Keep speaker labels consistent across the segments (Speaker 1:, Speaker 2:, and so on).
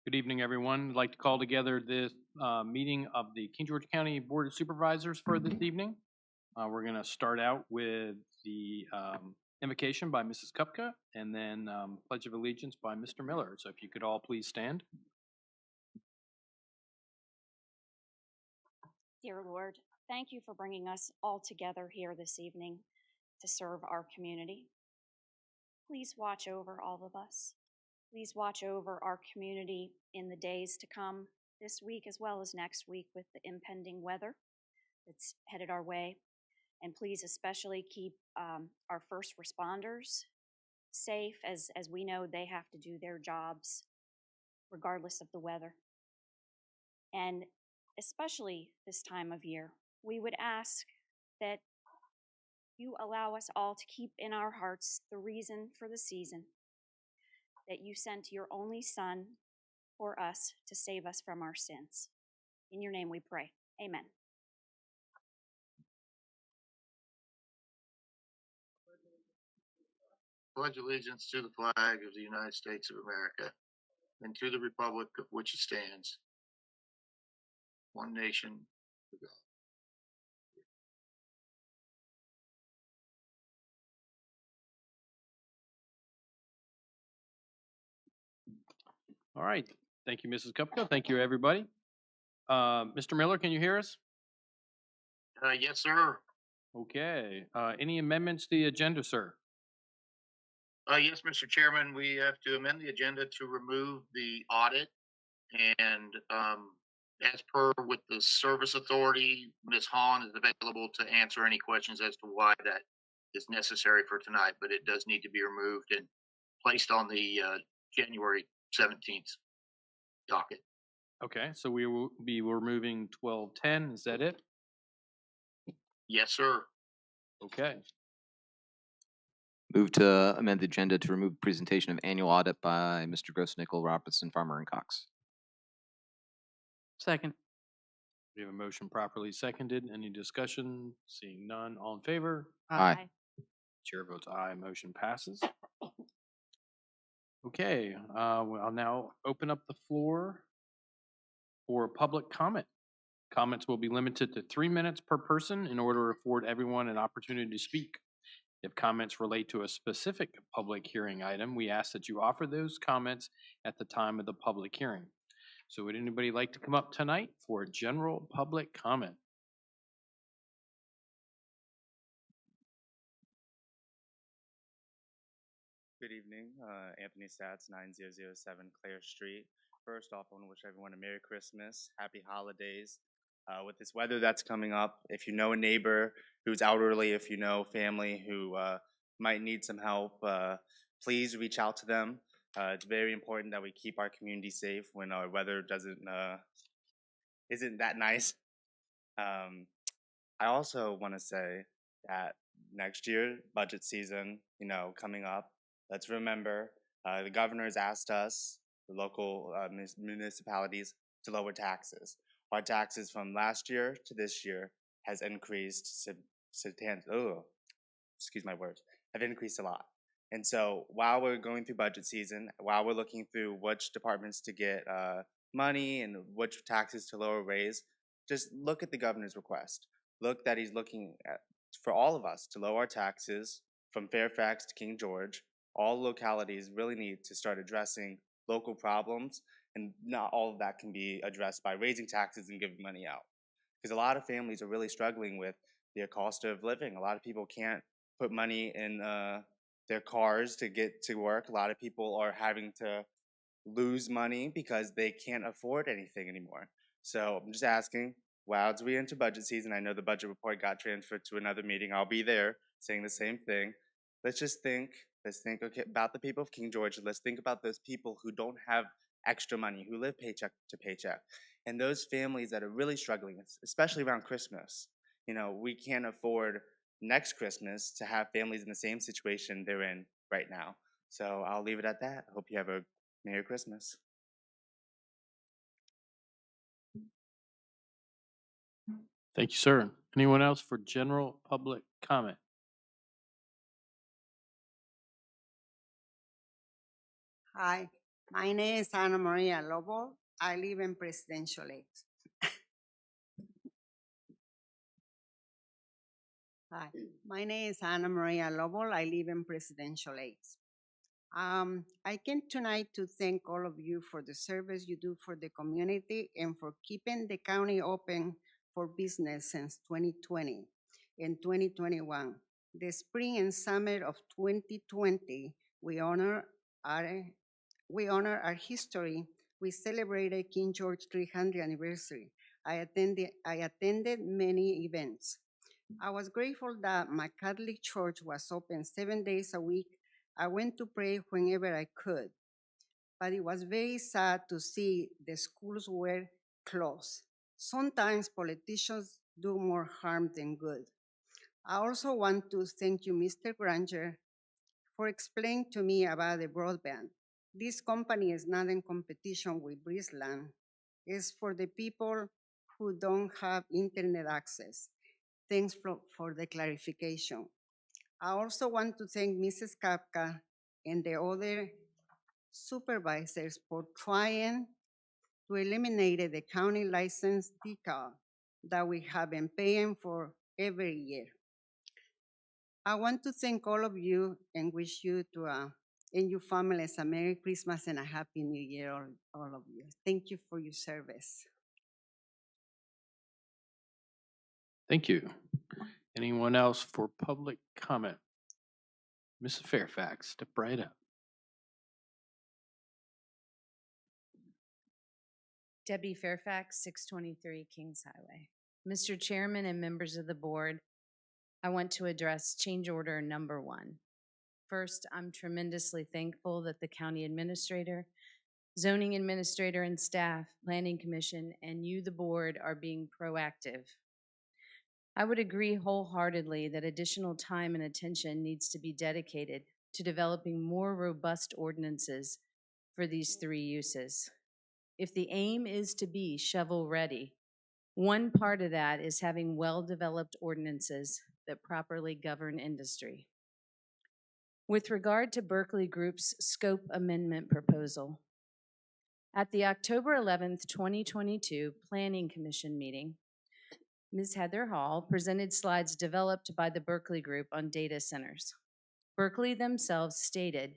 Speaker 1: Good evening, everyone. I'd like to call together this meeting of the King George County Board of Supervisors for this evening. We're going to start out with the invocation by Mrs. Kupka and then Pledge of Allegiance by Mr. Miller. So if you could all please stand.
Speaker 2: Dear Lord, thank you for bringing us all together here this evening to serve our community. Please watch over all of us. Please watch over our community in the days to come, this week as well as next week, with the impending weather that's headed our way. And please especially keep our first responders safe, as we know they have to do their jobs regardless of the weather. And especially this time of year, we would ask that you allow us all to keep in our hearts the reason for the season, that you sent your only Son for us to save us from our sins. In your name we pray. Amen.
Speaker 3: Pledge allegiance to the flag of the United States of America and to the republic of which it stands, one nation, under God.
Speaker 1: All right. Thank you, Mrs. Kupka. Thank you, everybody. Mr. Miller, can you hear us?
Speaker 3: Yes, sir.
Speaker 1: Okay. Any amendments to the agenda, sir?
Speaker 3: Yes, Mr. Chairman, we have to amend the agenda to remove the audit. And as per with the service authority, Ms. Hahn is available to answer any questions as to why that is necessary for tonight, but it does need to be removed and placed on the January 17th docket.
Speaker 1: Okay. So we will be removing 1210. Is that it?
Speaker 3: Yes, sir.
Speaker 1: Okay.
Speaker 4: Move to amend the agenda to remove presentation of annual audit by Mr. Grossnickel, Robertson, Farmer, and Cox.
Speaker 5: Second.
Speaker 1: We have a motion properly seconded. Any discussion? Seeing none. All in favor?
Speaker 4: Aye.
Speaker 1: Chair votes aye. Motion passes. Okay, I'll now open up the floor for public comment. Comments will be limited to 3 minutes per person in order to afford everyone an opportunity to speak. If comments relate to a specific public hearing item, we ask that you offer those comments at the time of the public hearing. So would anybody like to come up tonight for general public comment?
Speaker 6: Good evening, Anthony Stats, 9007 Clare Street. First off, I want to wish everyone a Merry Christmas, Happy Holidays. With this weather that's coming up, if you know a neighbor who's elderly, if you know family who might need some help, please reach out to them. It's very important that we keep our community safe when our weather isn't that nice. I also want to say that next year, budget season, coming up, let's remember the governor has asked us, the local municipalities, to lower taxes. Our taxes from last year to this year has increased excuse my words, have increased a lot. And so while we're going through budget season, while we're looking through which departments to get money and which taxes to lower raise, just look at the governor's request. Look that he's looking at, for all of us to lower our taxes from Fairfax to King George. All localities really need to start addressing local problems, and not all of that can be addressed by raising taxes and giving money out. Because a lot of families are really struggling with their cost of living. A lot of people can't put money in their cars to get to work. A lot of people are having to lose money because they can't afford anything anymore. So I'm just asking, wow, as we enter budget season, I know the budget report got transferred to another meeting. I'll be there saying the same thing. Let's think okay, about the people of King George. Let's think about those people who don't have extra money, who live paycheck to paycheck. And those families that are really struggling, especially around Christmas. We can't afford next Christmas to have families in the same situation they're in right now. So I'll leave it at that. I hope you have a Merry Christmas.
Speaker 1: Thank you, sir. Anyone else for general public comment?
Speaker 7: Hi,
Speaker 5: My name is Ana Maria Lobo. I live in Presidential Lakes. Hi, my name is Ana Maria Lobo. I live in Presidential Lakes. I came tonight to thank all of you for the service you do for the community and for keeping the county open for business since 2020 and 2021. The spring and summer of 2020, we honor our history. We celebrated King George 300th anniversary. I attended many events. I was grateful that my Catholic church was open 7 days a week. I went to pray whenever I could, but it was very sad to see the schools were closed. Sometimes politicians do more harm than good. I also want to thank you, Mr. Granger, for explaining to me about the broadband. This company is not in competition with Brisland. It's for the people who don't have internet access. Thanks for the clarification. I also want to thank Mrs. Kapka and the other supervisors for trying to eliminate the county license decal that we have been paying for every year. I want to thank all of you and wish you and your families a Merry Christmas and a Happy New Year, all of you. Thank you for your service.
Speaker 1: Thank you. Anyone else for public comment? Mrs. Fairfax, step right up.
Speaker 7: Debbie Fairfax, 623 Kings Highway. Mr. Chairman and members of the board, I want to address change order number 1. First, I'm tremendously thankful that the county administrator, zoning administrator and staff, planning commission, and you, the board, are being proactive. I would agree wholeheartedly that additional time and attention needs to be dedicated to developing more robust ordinances for these 3 uses. If the aim is to be shovel-ready, one part of that is having well-developed ordinances that properly govern industry. With regard to Berkeley Group's scope amendment proposal, at the October 11th, 2022 Planning Commission meeting, Ms. Heather Hall presented slides developed by the Berkeley Group on data centers. Berkeley themselves stated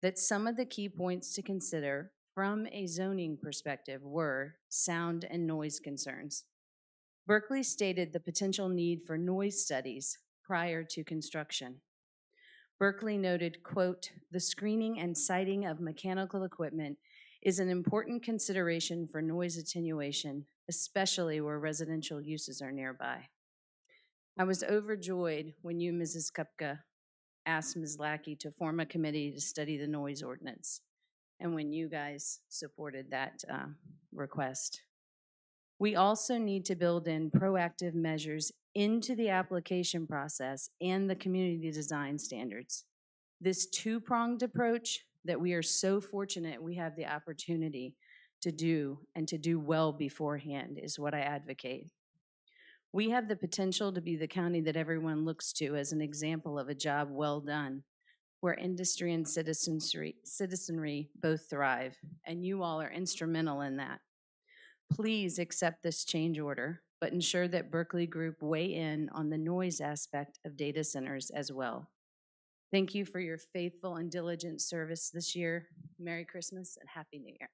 Speaker 7: that some of the key points to consider from a zoning perspective were sound and noise concerns. Berkeley stated the potential need for noise studies prior to construction. Berkeley noted, quote, "The screening and siting of mechanical equipment is an important consideration for noise attenuation, especially where residential uses are nearby." I was overjoyed when you, Mrs. Kupka, asked Ms. Lackey to form a committee to study the noise ordinance, and when you guys supported that request. We also need to build in proactive measures into the application process and the community design standards. This two-pronged approach that we are so fortunate we have the opportunity to do and to do well beforehand is what I advocate. We have the potential to be the county that everyone looks to as an example of a job well done, where industry and citizenry both thrive, and you all are instrumental in that. Please accept this change order, but ensure that Berkeley Group weigh in on the noise aspect of data centers as well. Thank you for your faithful and diligent service this year. Merry Christmas and Happy New Year.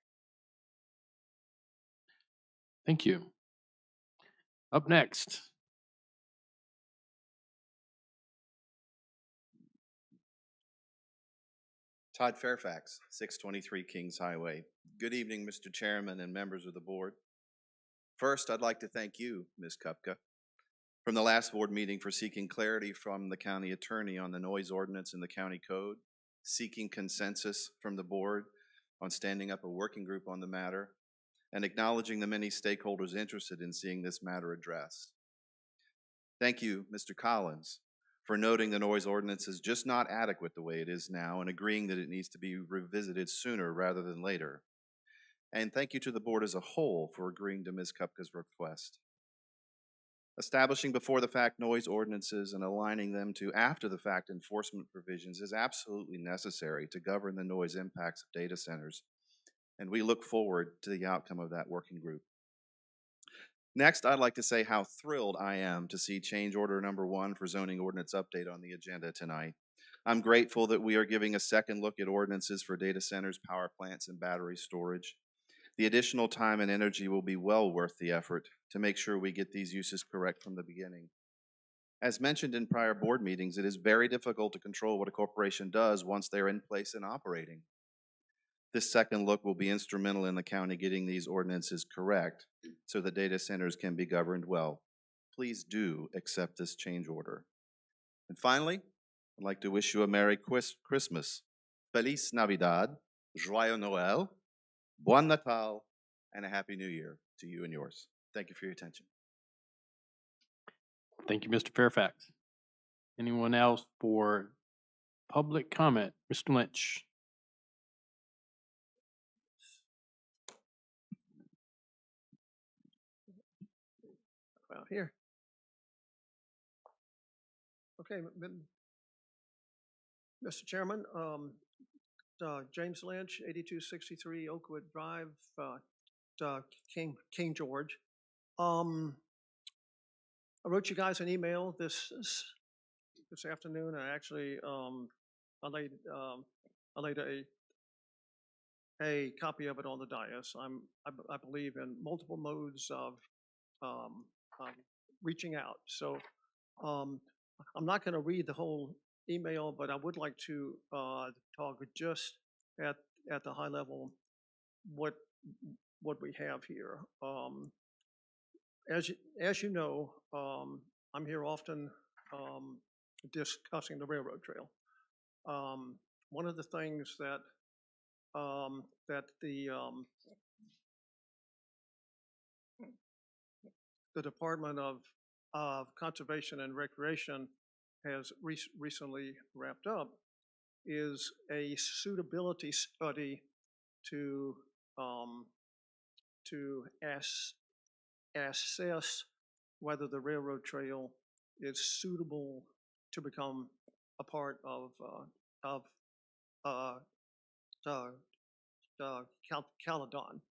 Speaker 1: Thank you. Up next.
Speaker 8: Todd Fairfax, 623 Kings Highway. Good evening, Mr. Chairman and members of the board. First, I'd like to thank you, Ms. Kupka, from the last board meeting for seeking clarity from the county attorney on the noise ordinance in the county code, seeking consensus from the board on standing up a working group on the matter, and acknowledging the many stakeholders interested in seeing this matter addressed. Thank you, Mr. Collins, for noting the noise ordinance is just not adequate the way it is now and agreeing that it needs to be revisited sooner rather than later. And thank you to the board as a whole for agreeing to Ms. Kupka's request. Establishing before the fact noise ordinances and aligning them to after the fact enforcement provisions is absolutely necessary to govern the noise impacts of data centers and we look forward to the outcome of that working group. Next, I'd like to say how thrilled I am to see change order number 1 for zoning ordinance update on the agenda tonight. I'm grateful that we are giving a second look at ordinances for data centers, power plants, and battery storage. The additional time and energy will be well worth the effort to make sure we get these uses correct from the beginning. As mentioned in prior board meetings, it is very difficult to control what a corporation does once they're in place and operating. This second look will be instrumental in the county getting these ordinances correct so that data centers can be governed well. Please do accept this change order. And finally, I'd like to wish you a Merry Christmas, Feliz Navidad, Joyeux Noël, Bon Natal, and a Happy New Year to you and yours. Thank you for your attention.
Speaker 1: Thank you, Mr. Fairfax. Anyone else for public comment? Mr. Lynch.
Speaker 9: Well, here. Okay, Mr. Chairman, James Lynch, 8263 Oakwood Drive, King George. I wrote you guys an email this afternoon. I actually I laid a copy of it on the dais. I believe in multiple modes of reaching out. So I'm not going to read the whole email, but I would like to talk just at the high level what we have here. As you know, I'm here often discussing the railroad trail. One of the things that the Department of Conservation and Recreation has recently wrapped up is a suitability study to assess whether the railroad trail is suitable to become a part of Caledon.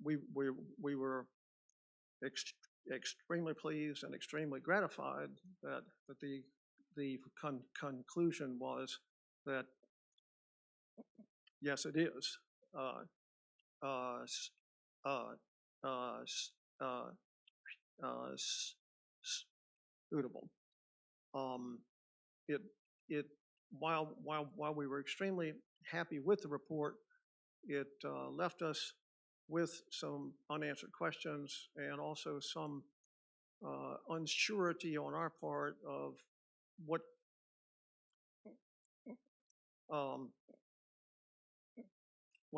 Speaker 9: We were extremely pleased and extremely gratified that the conclusion was that yes, it is suitable. While we were extremely happy with the report, it left us with some unanswered questions and also some unsurety on our part of what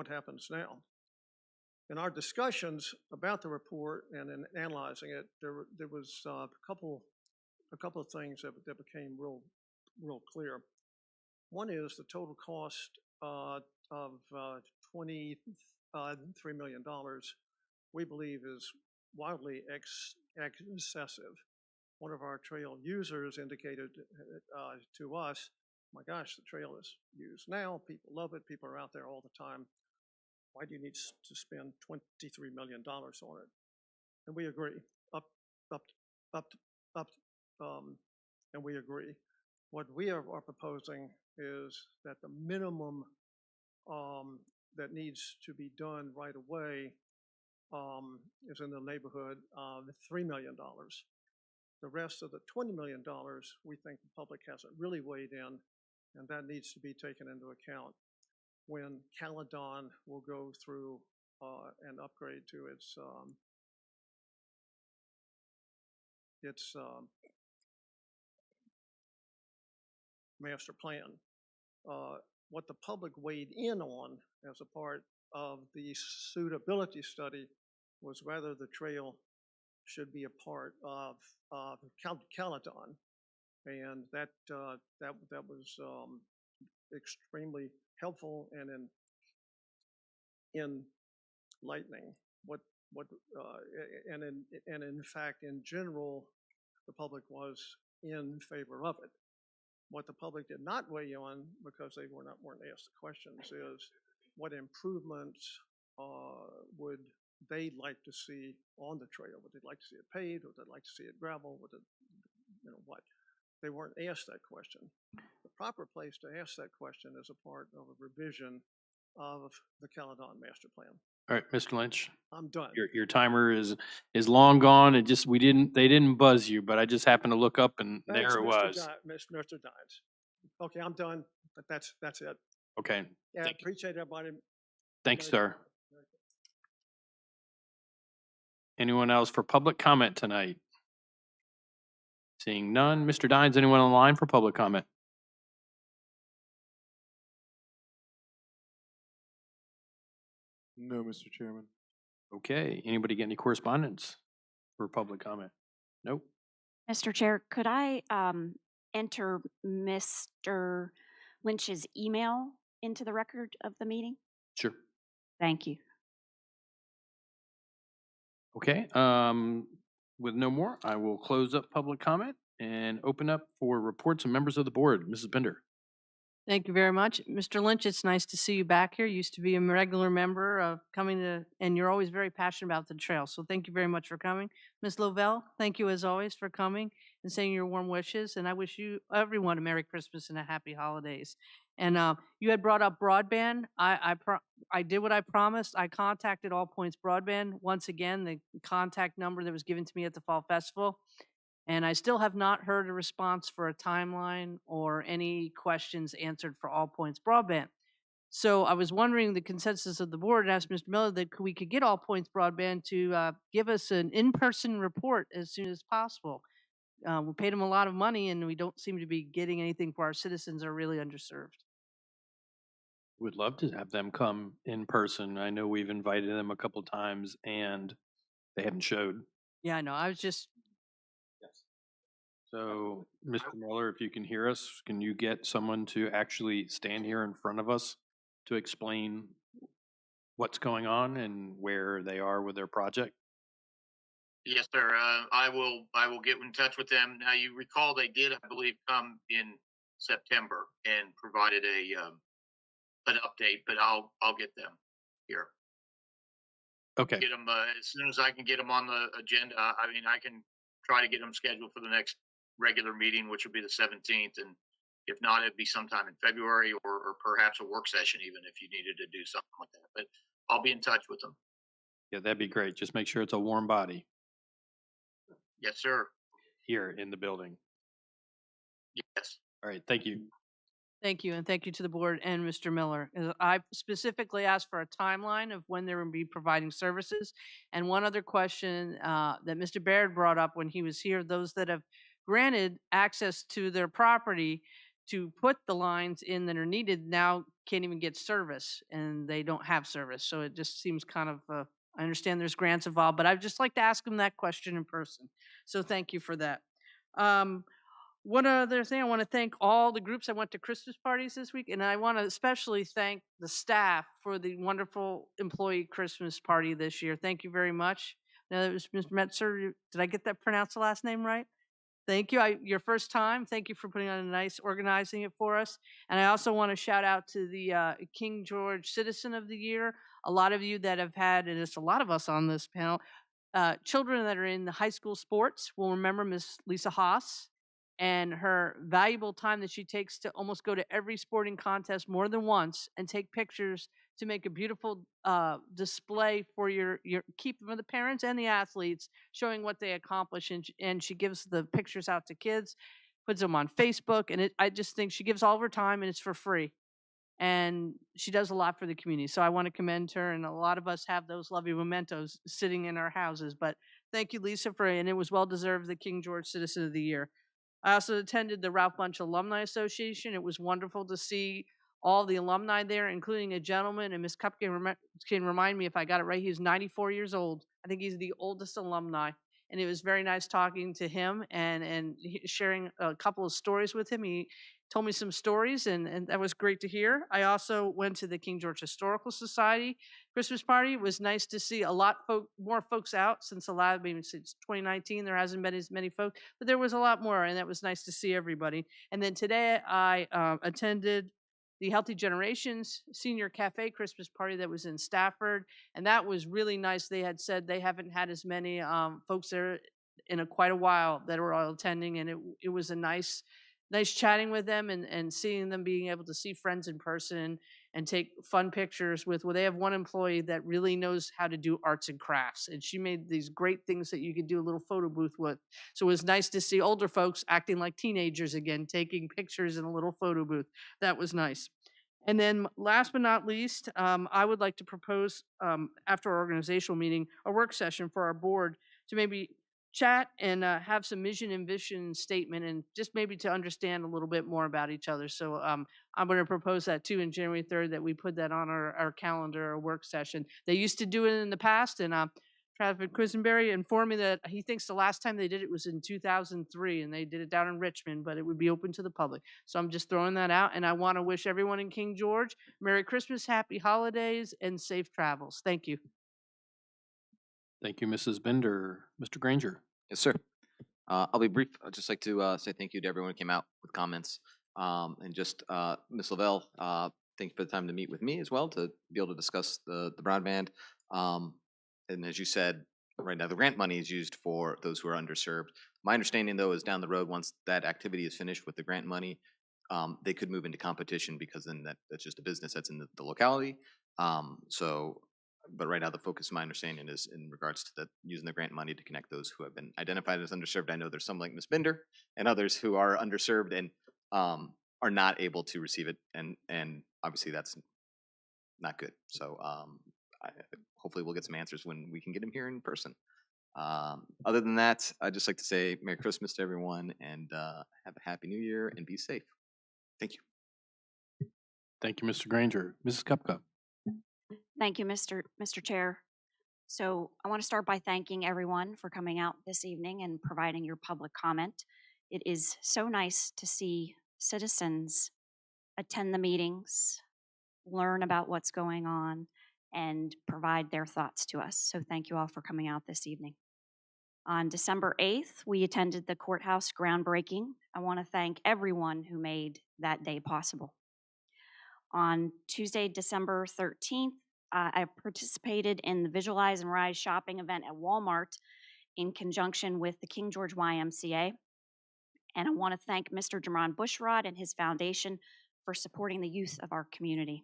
Speaker 9: happens now. In our discussions about the report and in analyzing it, there was a couple of things that became real clear. One is the total cost of $23 million, we believe is wildly excessive. One of our trail users indicated to us, my gosh, the trail is used now, people love it, people are out there all the time. Why do you need to spend $23 million on it? And we agree, and we agree. What we are proposing is that the minimum that needs to be done right away is in the neighborhood of $3 million. The rest of the $20 million, we think the public hasn't really weighed in, and that needs to be taken into account when Caledon will go through an upgrade to its master plan. What the public weighed in on as a part of the suitability study was whether the trail should be a part of Caledon, and that was extremely helpful and enlightening. And in fact, in general, the public was in favor of it. What the public did not weigh on, because they weren't asked the questions, is what improvements would they like to see on the trail? Would they like to see it paved? Would they like to see it gravel? Would it, what? They weren't asked that question. The proper place to ask that question is a part of a revision of the Caledon Master Plan.
Speaker 1: All right, Mr. Lynch,
Speaker 9: I'm done.
Speaker 1: your timer is long gone. It just, they didn't buzz you, but I just happened to look up and
Speaker 9: Thanks,
Speaker 1: there it was.
Speaker 9: Mr. Dines. Okay, I'm done, but that's it.
Speaker 1: Okay,
Speaker 9: Yeah,
Speaker 1: thank you.
Speaker 9: appreciate everybody.
Speaker 1: Thanks,
Speaker 9: Very-
Speaker 1: sir. Anyone else for public comment tonight? Seeing none. Mr. Dines, anyone online for public comment?
Speaker 10: No, Mr. Chairman.
Speaker 1: Okay, anybody get any correspondence for public comment? Nope.
Speaker 2: Mr. Chair, could I enter Mr. Lynch's email into the record of the meeting?
Speaker 1: Sure.
Speaker 2: Thank you.
Speaker 1: Okay, with no more, I will close up public comment and open up for reports and members of the board. Mrs. Bender.
Speaker 11: Thank you very much. Mr. Lynch, it's nice to see you back here. You used to be a regular member of coming to, and you're always very passionate about the trail. So thank you very much for coming. Ms. Lovell, thank you as always for coming and saying your warm wishes. And I wish you, everyone, a Merry Christmas and a Happy Holidays. And you had brought up broadband. I did what I promised. I contacted All Points Broadband. Once again, the contact number that was given to me at the Fall Festival. And I still have not heard a response for a timeline or any questions answered for All Points Broadband. So I was wondering the consensus of the board and asked Mr. Miller that we could get All Points Broadband to give us an in-person report as soon as possible. We paid them a lot of money and we don't seem to be getting anything for our citizens are really underserved.
Speaker 1: Would love to have them come in person. I know we've invited them a couple times and they haven't showed.
Speaker 11: Yeah, I know. I was just
Speaker 1: So, Mr. Mueller, if you can hear us, can you get someone to actually stand here in front of us to explain what's going on and where they are with their project?
Speaker 3: Yes, sir. I will get in touch with them. Now, you recall they did, I believe, come in September and provided an update, but I'll get them here.
Speaker 1: Okay,
Speaker 3: Get them as soon as I can get them on the agenda. I mean, I can try to get them scheduled for the next regular meeting, which will be the 17th, and if not, it'd be sometime in February or perhaps a work session, even if you needed to do something like that. But I'll be in touch with them.
Speaker 1: yeah, that'd be great. Just make sure it's a warm body
Speaker 3: Yes, sir.
Speaker 1: here in the building.
Speaker 3: Yes.
Speaker 1: All right, thank you.
Speaker 11: Thank you, and thank you to the board and Mr. Miller. I specifically asked for a timeline of when they will be providing services. And one other question that Mr. Baird brought up when he was here, those that have granted access to their property to put the lines in that are needed now can't even get service, and they don't have service. So it just seems kind of, I understand there's grants involved, but I'd just like to ask them that question in person. So thank you for that. One other thing, I want to thank all the groups. I went to Christmas parties this week, and I want to especially thank the staff for the wonderful employee Christmas party this year. Thank you very much. Now, it was Mr. Metzer. Did I get that pronounced the last name right? Thank you. Your first time. Thank you for putting on a nice organizing it for us. And I also want to shout out to the King George Citizen of the Year. A lot of you that have had, and it's a lot of us on this panel, children that are in the high school sports will remember Miss Lisa Haas and her valuable time that she takes to almost go to every sporting contest more than once and take pictures to make a beautiful display for your keep for the parents and the athletes, showing what they accomplish. And she gives the pictures out to kids, puts them on Facebook, and I just think she gives all of her time and it's for free. And she does a lot for the community. So I want to commend her, and a lot of us have those lovely mementos sitting in our houses. But thank you, Lisa, and it was well deserved the King George Citizen of the Year. I also attended the Ralph Bunch Alumni Association. It was wonderful to see all the alumni there, including a gentleman, and Ms. Cupkin can remind me if I got it right, he's 94 years old. I think he's the oldest alumni. And it was very nice talking to him and sharing a couple of stories with him. He told me some stories, and that was great to hear. I also went to the King George Historical Society Christmas party. It was nice to see a lot more folks out since since 2019. There hasn't been as many folks, but there was a lot more, and that was nice to see everybody. And then today I attended the Healthy Generations Senior Cafe Christmas party that was in Stafford, and that was really nice. They had said they haven't had as many folks there in quite a while that were all attending, and it was a nice chatting with them and seeing them being able to see friends in person and take fun pictures with. Well, they have one employee that really knows how to do arts and crafts, and she made these great things that you could do a little photo booth with. So it was nice to see older folks acting like teenagers again, taking pictures in a little photo booth. That was nice. And then last but not least, I would like to propose, after our organizational meeting, a work session for our board to maybe chat and have some mission and vision statement, and just maybe to understand a little bit more about each other. So I'm going to propose that too in January 3rd, that we put that on our calendar, a work session. They used to do it in the past, and Travis Quisenberry informed me that he thinks the last time they did it was in 2003, and they did it down in Richmond, but it would be open to the public. So I'm just throwing that out, and I want to wish everyone in King George Merry Christmas, Happy Holidays, and safe travels. Thank you.
Speaker 1: Thank you, Mrs. Bender. Mr. Granger.
Speaker 4: Yes, sir. I'll be brief. I'd just like to say thank you to everyone who came out with comments. And just Ms. Lavelle, thank you for the time to meet with me as well, to be able to discuss the broadband. And as you said, right now the grant money is used for those who are underserved. My understanding, though, is down the road, once that activity is finished with the grant money, they could move into competition, because then that's just a business that's in the locality. But right now the focus, my understanding, is in regards to using the grant money to connect those who have been identified as underserved. I know there's some like Ms. Bender and others who are underserved and are not able to receive it, and obviously that's not good. So hopefully we'll get some answers when we can get them here in person. Other than that, I'd just like to say Merry Christmas to everyone, and have a Happy New Year, and be safe. Thank you.
Speaker 1: Thank you, Mr. Granger. Mrs. Kupka.
Speaker 2: Thank you, Mr. Chair. So I want to start by thanking everyone for coming out this evening and providing your public comment. It is so nice to see citizens attend the meetings, learn about what's going on, and provide their thoughts to us. So thank you all for coming out this evening. On December 8th, we attended the courthouse groundbreaking. I want to thank everyone who made that day possible. On Tuesday, December 13th, I participated in the Visualize and Rise shopping event at Walmart in conjunction with the King George YMCA. And I want to thank Mr. Jamron Bushrod and his foundation for supporting the youth of our community.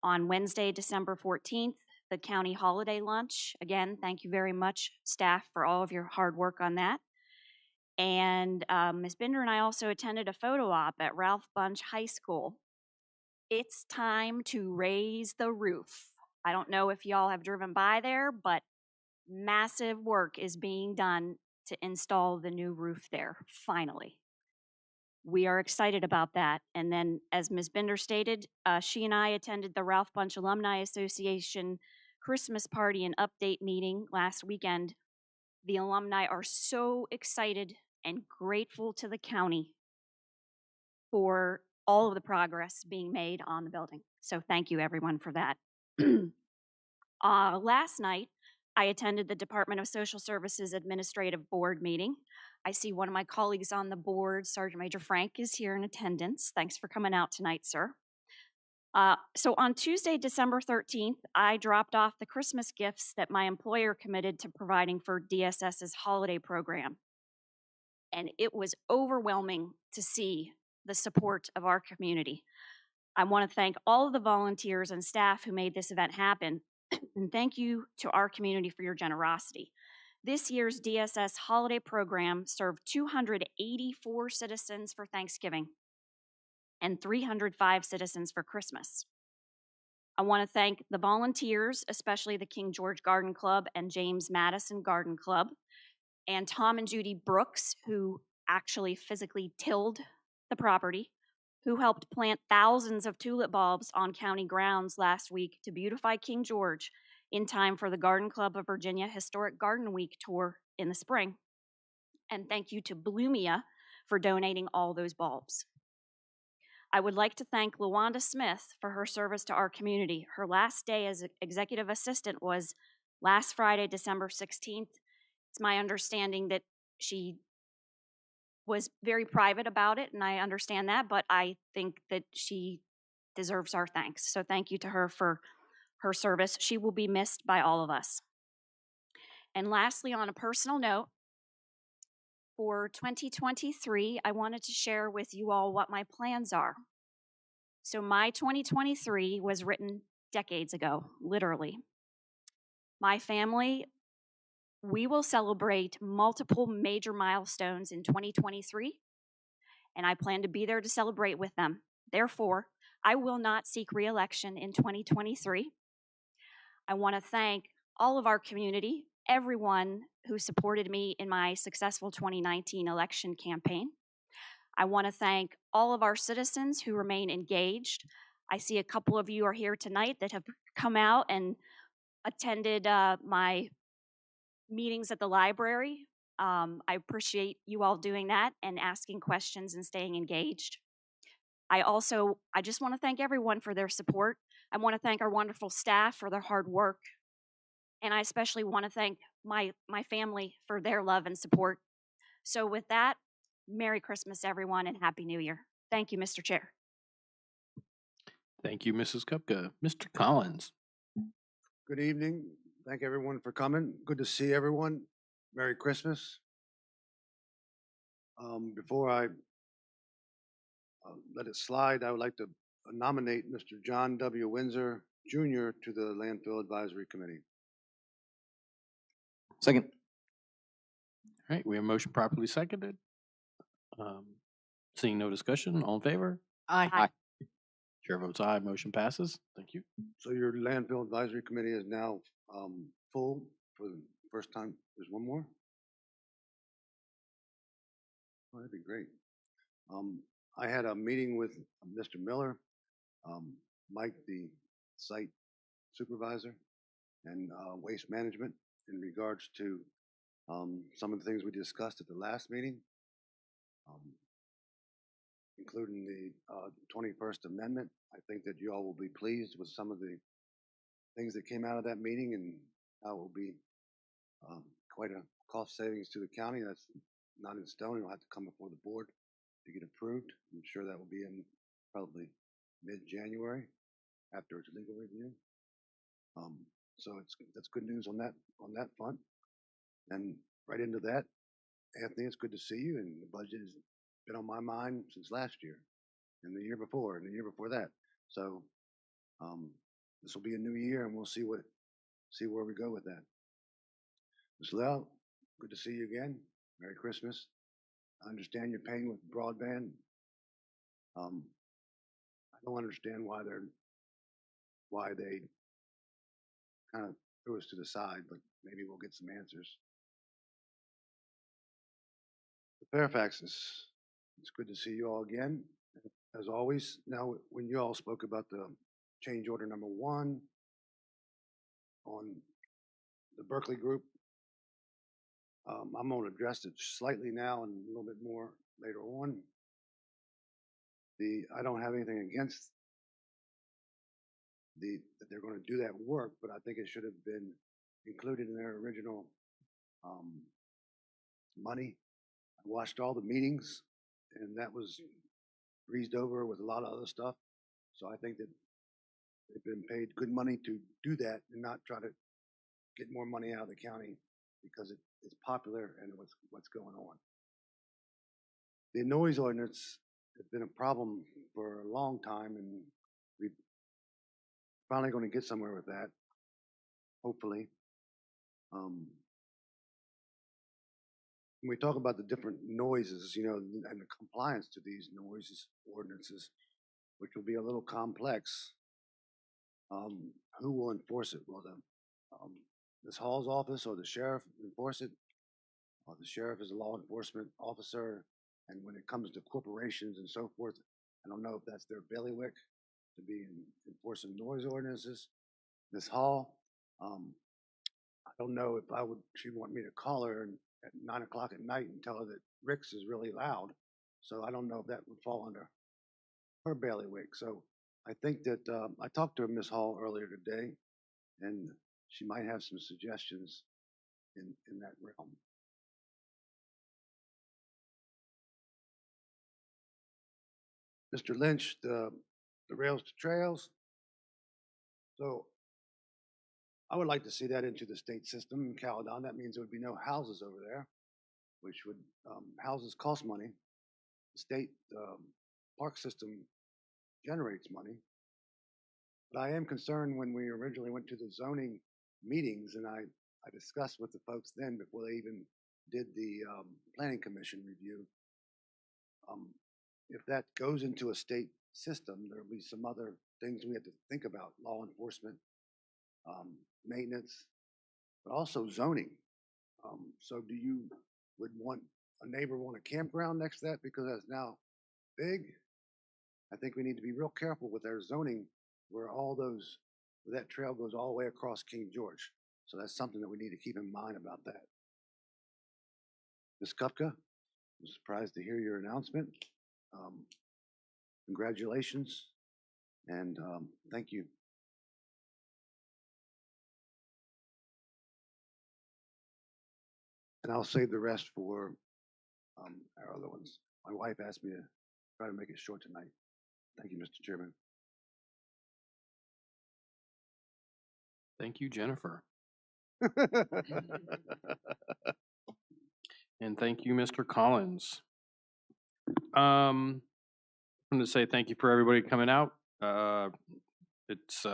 Speaker 2: On Wednesday, December 14th, the county holiday lunch. Again, thank you very much, staff, for all of your hard work on that. And Ms. Bender and I also attended a photo op at Ralph Bunche High School. It's time to raise the roof. I don't know if y'all have driven by there, but massive work is being done to install the new roof there, finally. We are excited about that. And then, as Ms. Bender stated, she and I attended the Ralph Bunche Alumni Association Christmas party and update meeting last weekend. The alumni are so excited and grateful to the county for all of the progress being made on the building. So thank you, everyone, for that. Last night, I attended the Department of Social Services Administrative Board meeting. I see one of my colleagues on the board, Sergeant Major Frank, is here in attendance. Thanks for coming out tonight, sir. So on Tuesday, December 13th, I dropped off the Christmas gifts that my employer committed to providing for DSS's holiday program. And it was overwhelming to see the support of our community. I want to thank all of the volunteers and staff who made this event happen, and thank you to our community for your generosity. This year's DSS holiday program served 284 citizens for Thanksgiving and 305 citizens for Christmas. I want to thank the volunteers, especially the King George Garden Club and James Madison Garden Club, and Tom and Judy Brooks, who actually physically tilled the property, who helped plant thousands of tulip bulbs on county grounds last week to beautify King George in time for the Garden Club of Virginia Historic Garden Week tour in the spring. And thank you to Bloomia for donating all those bulbs. I would like to thank LaWanda Smith for her service to our community. Her last day as executive assistant was last Friday, December 16th. It's my understanding that she was very private about it, and I understand that, but I think that she deserves our thanks. So thank you to her for her service. She will be missed by all of us. And lastly, on a personal note, for 2023, I wanted to share with you all what my plans are. So my 2023 was written decades ago, literally. My family, we will celebrate multiple major milestones in 2023, and I plan to be there to celebrate with them. Therefore, I will not seek re-election in 2023. I want to thank all of our community, everyone who supported me in my successful 2019 election campaign. I want to thank all of our citizens who remain engaged. I see a couple of you are here tonight that have come out and attended my meetings at the library. I appreciate you all doing that and asking questions and staying engaged. I just want to thank everyone for their support. I want to thank our wonderful staff for their hard work. And I especially want to thank my family for their love and support. So with that, Merry Christmas, everyone, and Happy New Year. Thank you, Mr. Chair.
Speaker 1: Thank you, Mrs. Kupka. Mr. Collins.
Speaker 10: Good evening. Thank everyone for coming. Good to see everyone. Merry Christmas. Before I let it slide, I would like to nominate Mr. John W. Windsor Jr. to the Landfill Advisory Committee.
Speaker 4: Second.
Speaker 1: All right, we have motion properly seconded. Seeing no discussion, all in favor?
Speaker 11: Aye.
Speaker 1: Chair votes aye, motion passes. Thank you.
Speaker 10: So your Landfill Advisory Committee is now full for the first time. There's one more? Oh, that'd be great. I had a meeting with Mr. Miller, Mike, the site supervisor, and waste management in regards to some of the things we discussed at the last meeting, including the 21st Amendment. I think that you all will be pleased with some of the things that came out of that meeting and how it will be quite a cost savings to the county. That's not in stone. It'll have to come before the board to get approved. I'm sure that will be in probably mid-January after its legal review. So that's good news on that front. And right into that, Anthony, it's good to see you. And the budget has been on my mind since last year, and the year before, and the year before that. So this will be a new year, and we'll see where we go with that. Ms. Lau, good to see you again. Merry Christmas. I understand you're paying with broadband. I don't understand why they kind of threw us to the side, but maybe we'll get some answers. Fairfax, it's good to see you all again, as always. Now, when you all spoke about the change order number 1 on the Berkeley group, I'm going to address it slightly now and a little bit more later on. I don't have anything against that they're going to do that work, but I think it should have been included in their original money. I watched all the meetings, and that was breezed over with a lot of other stuff. So I think that they've been paid good money to do that and not try to get more money out of the county because it's popular and what's going on. The noise ordinance has been a problem for a long time, and we're finally going to get somewhere with that, hopefully. When we talk about the different noises, and the compliance to these noises ordinances, which will be a little complex, who will enforce it? Will Ms. Hall's office or the sheriff enforce it? The sheriff is a law enforcement officer, and when it comes to corporations and so forth, I don't know if that's their bailiwick to be enforcing noise ordinances. Ms. Hall, I don't know if she'd want me to call her at 9 o'clock at night and tell her that Rick's is really loud. So I don't know if that would fall under her bailiwick. So I think that I talked to Ms. Hall earlier today, and she might have some suggestions in that realm. Mr. Lynch, the rails to trails. So I would like to see that into the state system in Caledon. That means there would be no houses over there, which would, houses cost money. The state, park system generates money. But I am concerned when we originally went to the zoning meetings and I discussed with the folks then before they even did the, planning commission review. If that goes into a state system, there'll be some other things we have to think about, law enforcement, maintenance, but also zoning. So do you, would want, a neighbor want a campground next to that because that's now big? I think we need to be real careful with our zoning where all those, where that trail goes all the way across King George. So that's something that we need to keep in mind about that. Ms. Kupka, I'm surprised to hear your announcement. Congratulations and thank you. And I'll save the rest for our other ones. My wife asked me to try to make it short tonight. Thank you, Mr. Chairman.
Speaker 1: Thank you, Jennifer. And thank you, Mr. Collins. I'm going to say thank you for everybody coming out. It's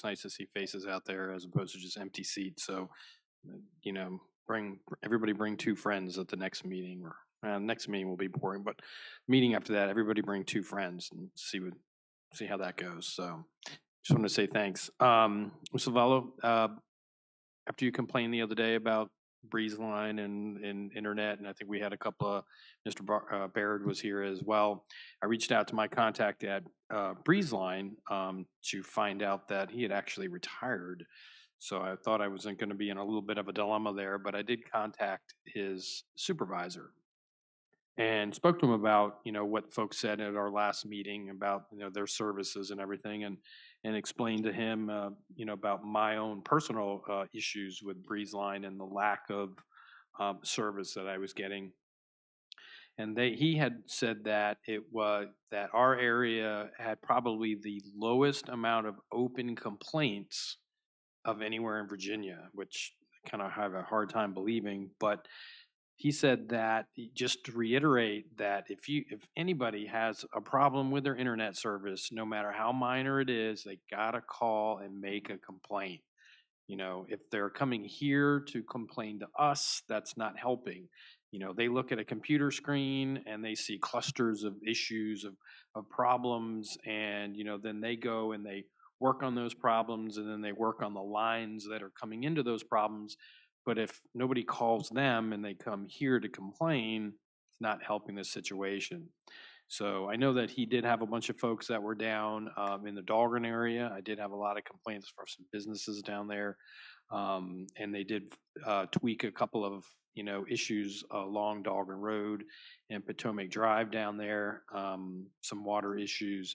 Speaker 1: nice to see faces out there as opposed to just empty seats. So, you know, everybody bring 2 friends at the next meeting, or next meeting will be boring, but meeting after that, everybody bring 2 friends and see how that goes. So, just want to say thanks. Mr. Vallo, after you complained the other day about Breeze Line and internet, and I think we had a couple of, Mr. Baird was here as well. I reached out to my contact at Breeze Line to find out that he had actually retired. So I thought I wasn't going to be in a little bit of a dilemma there, but I did contact his supervisor and spoke to him about, you know, what folks said at our last meeting about, you know, their services and everything, and explained to him, you know, about my own personal issues with Breeze Line and the lack of service that I was getting. And he had said that it was that our area had probably the lowest amount of open complaints of anywhere in Virginia, which I kind of have a hard time believing, but he said that, just to reiterate, that if anybody has a problem with their internet service, no matter how minor it is, they gotta call and make a complaint. You know, if they're coming here to complain to us, that's not helping. You know, they look at a computer screen and they see clusters of issues of problems, and, you know, then they go and they work on those problems, and then they work on the lines that are coming into those problems. But if nobody calls them and they come here to complain, it's not helping the situation. So I know that he did have a bunch of folks that were down in the Dahlgren area. I did have a lot of complaints from some businesses down there. And they did tweak a couple of, you know, issues along Dahlgren Road and Potomac Drive down there, some water issues.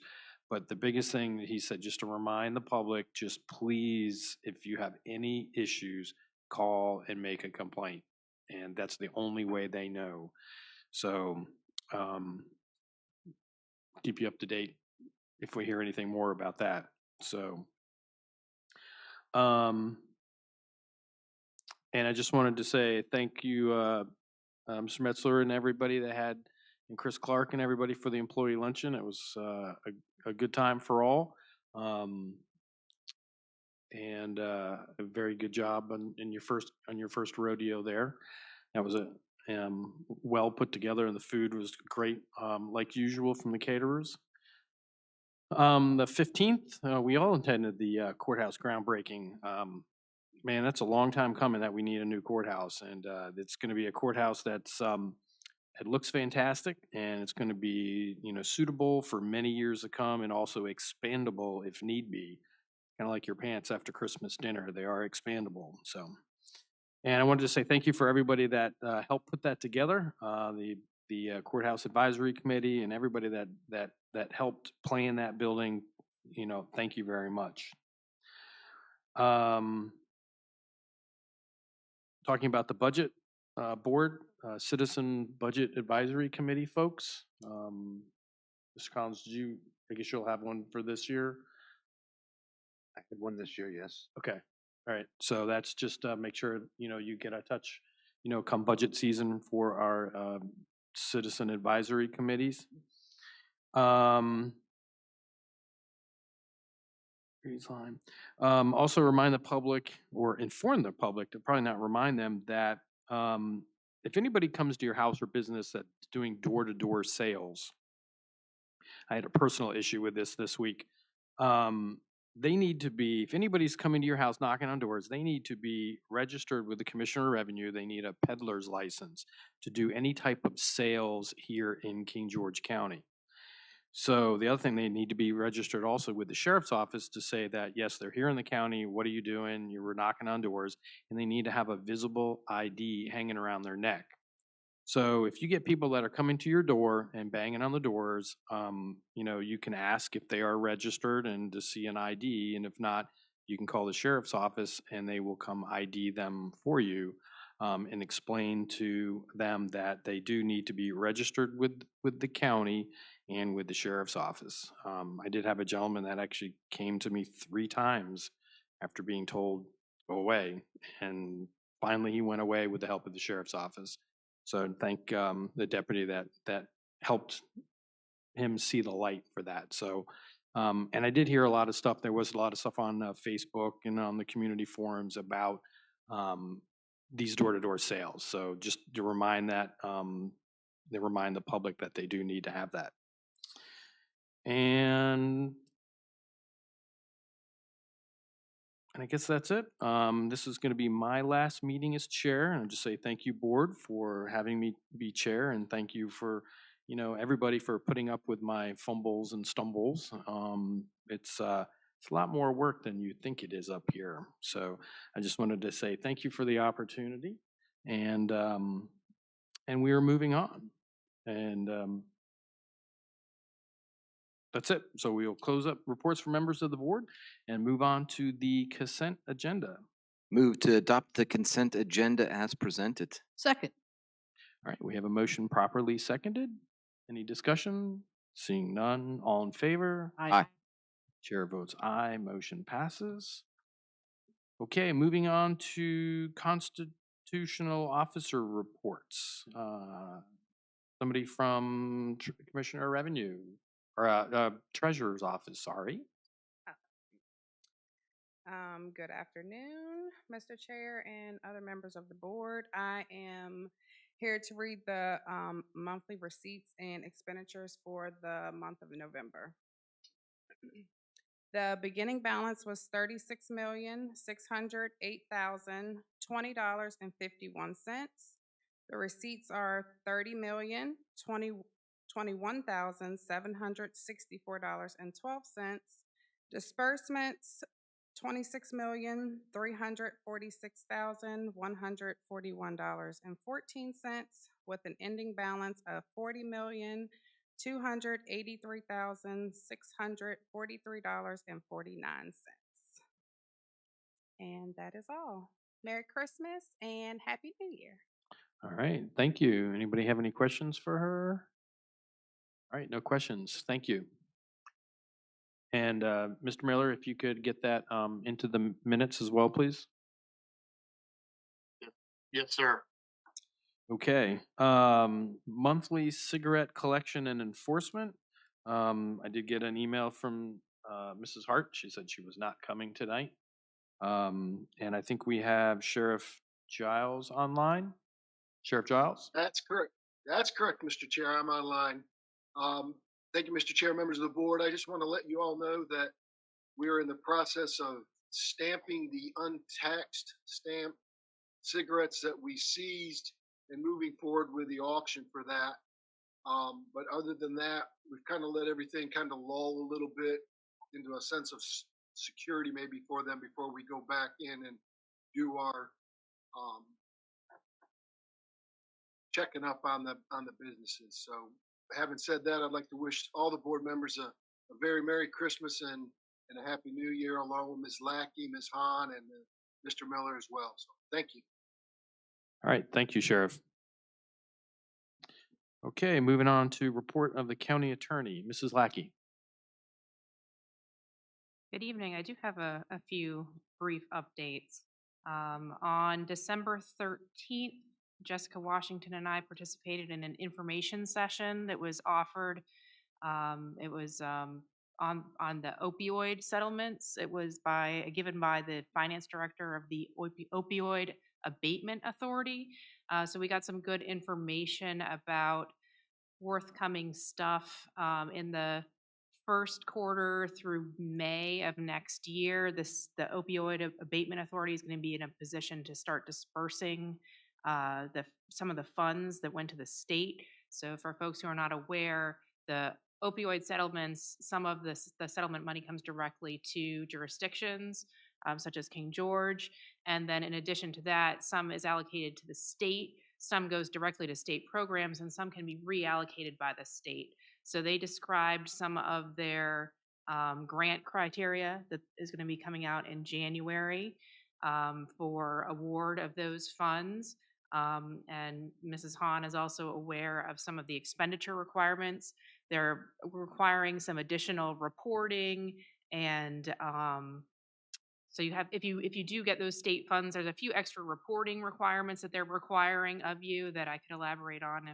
Speaker 1: But the biggest thing that he said, just to remind the public, just please, if you have any issues, call and make a complaint. And that's the only way they know. So keep you up to date if we hear anything more about that. So, and I just wanted to say thank you, Mr. Metzler and everybody and Chris Clark and everybody for the employee luncheon. It was a good time for all. And a very good job on your first rodeo there. That was well put together, and the food was great, like usual from the caterers. The 15th, we all attended the courthouse groundbreaking. Man, that's a long time coming that we need a new courthouse, and it's going to be a courthouse that's it looks fantastic, and it's going to be, you know, suitable for many years to come, and also expandable if need be. Kind of like your pants after Christmas dinner, they are expandable. So, and I wanted to say thank you for everybody that helped put that together. The courthouse advisory committee and everybody that helped plan that building. You know, thank you very much. Talking about the budget board, citizen budget advisory committee folks. Mr. Collins, did you I guess you'll have one for this year.
Speaker 10: I had one this year, yes.
Speaker 1: Okay. All right. So that's just make sure, you get a touch, come budget season for our citizen advisory committees. Freeze line. Also remind the public or inform the public, to probably not remind them, that if anybody comes to your house or business that's doing door-to-door sales, I had a personal issue with this week. They need to be, if anybody's coming to your house knocking on doors, they need to be registered with the Commissioner of Revenue. They need a peddler's license to do any type of sales here in King George County. So the other thing, they need to be registered also with the sheriff's office to say that, yes, they're here in the county. What are you doing? You were knocking on doors, and they need to have a visible ID hanging around their neck. So if you get people that are coming to your door and banging on the doors, you can ask if they are registered and to see an ID. And if not, you can call the sheriff's office and they will come ID them for you, and explain to them that they do need to be registered with the county and with the sheriff's office. I did have a gentleman that actually came to me 3 times after being told, go away. And finally he went away with the help of the sheriff's office. So thank the deputy that helped him see the light for that. So, and I did hear a lot of stuff. There was a lot of stuff on Facebook and on the community forums about these door-to-door sales. So just to remind that, they remind the public that they do need to have that. And I guess that's it. This is going to be my last meeting as chair, and I'll just say thank you, board, for having me be chair, and thank you for, everybody for putting up with my fumbles and stumbles. It's a lot more work than you think it is up here. So I just wanted to say thank you for the opportunity, and we are moving on, and that's it. So we'll close up reports from members of the board and move on to the consent agenda.
Speaker 12: Move to adopt the consent agenda as presented.
Speaker 11: Second.
Speaker 1: All right, we have a motion properly seconded. Any discussion? Seeing none, all in favor?
Speaker 12: Aye.
Speaker 1: Chair votes aye, motion passes. Okay, moving on to constitutional officer reports. Somebody from Commissioner of Revenue, or Treasurer's Office, sorry.
Speaker 13: Good afternoon, Mr. Chair and other members of the board. I am here to read the monthly receipts and expenditures for the month of November. The beginning balance was $36,608,020.51. The receipts are $30,021,764.12. Disbursements, $26,346,141.14, with an ending balance of $40,283,643.49. And that is all. Merry Christmas and Happy New Year.
Speaker 1: All right, thank you. Anybody have any questions for her? All right, no questions. Thank you. And Mr. Miller, if you could get that into the minutes as well, please.
Speaker 3: Yes, sir.
Speaker 1: Okay, monthly cigarette collection and enforcement. I did get an email from Mrs. Hart. She said she was not coming tonight. And I think we have Sheriff Giles online. Sheriff Giles?
Speaker 14: That's correct. That's correct, Mr. Chair. I'm online. Thank you, Mr. Chair, members of the board. I just want to let you all know that we are in the process of stamping the untaxed stamp cigarettes that we seized and moving forward with the auction for that. But other than that, we've kind of let everything kind of lull a little bit into a sense of security maybe for them before we go back in and do our checking up on the businesses. So having said that, I'd like to wish all the board members a very Merry Christmas and a Happy New Year, along with Ms. Lackey, Ms. Hahn, and Mr. Miller as well. So thank you.
Speaker 1: All right, thank you, Sheriff. Okay, moving on to report of the county attorney, Mrs. Lackey.
Speaker 15: Good evening. I do have a few brief updates. On December 13th, Jessica Washington and I participated in an information session that was offered. It was on the opioid settlements. It was given by the finance director of the Opioid Abatement Authority. So we got some good information about forthcoming stuff in the first quarter through May of next year. The opioid abatement authority is going to be in a position to start dispersing some of the funds that went to the state. So for folks who are not aware, the opioid settlements, some of the settlement money comes directly to jurisdictions such as King George, and then in addition to that, some is allocated to the state. Some goes directly to state programs, and some can be reallocated by the state. So they described some of their grant criteria that is going to be coming out in January for award of those funds. And Mrs. Hahn is also aware of some of the expenditure requirements. They're requiring some additional reporting and so you have, if you do get those state funds, there's a few extra reporting requirements that they're requiring of you that I could elaborate on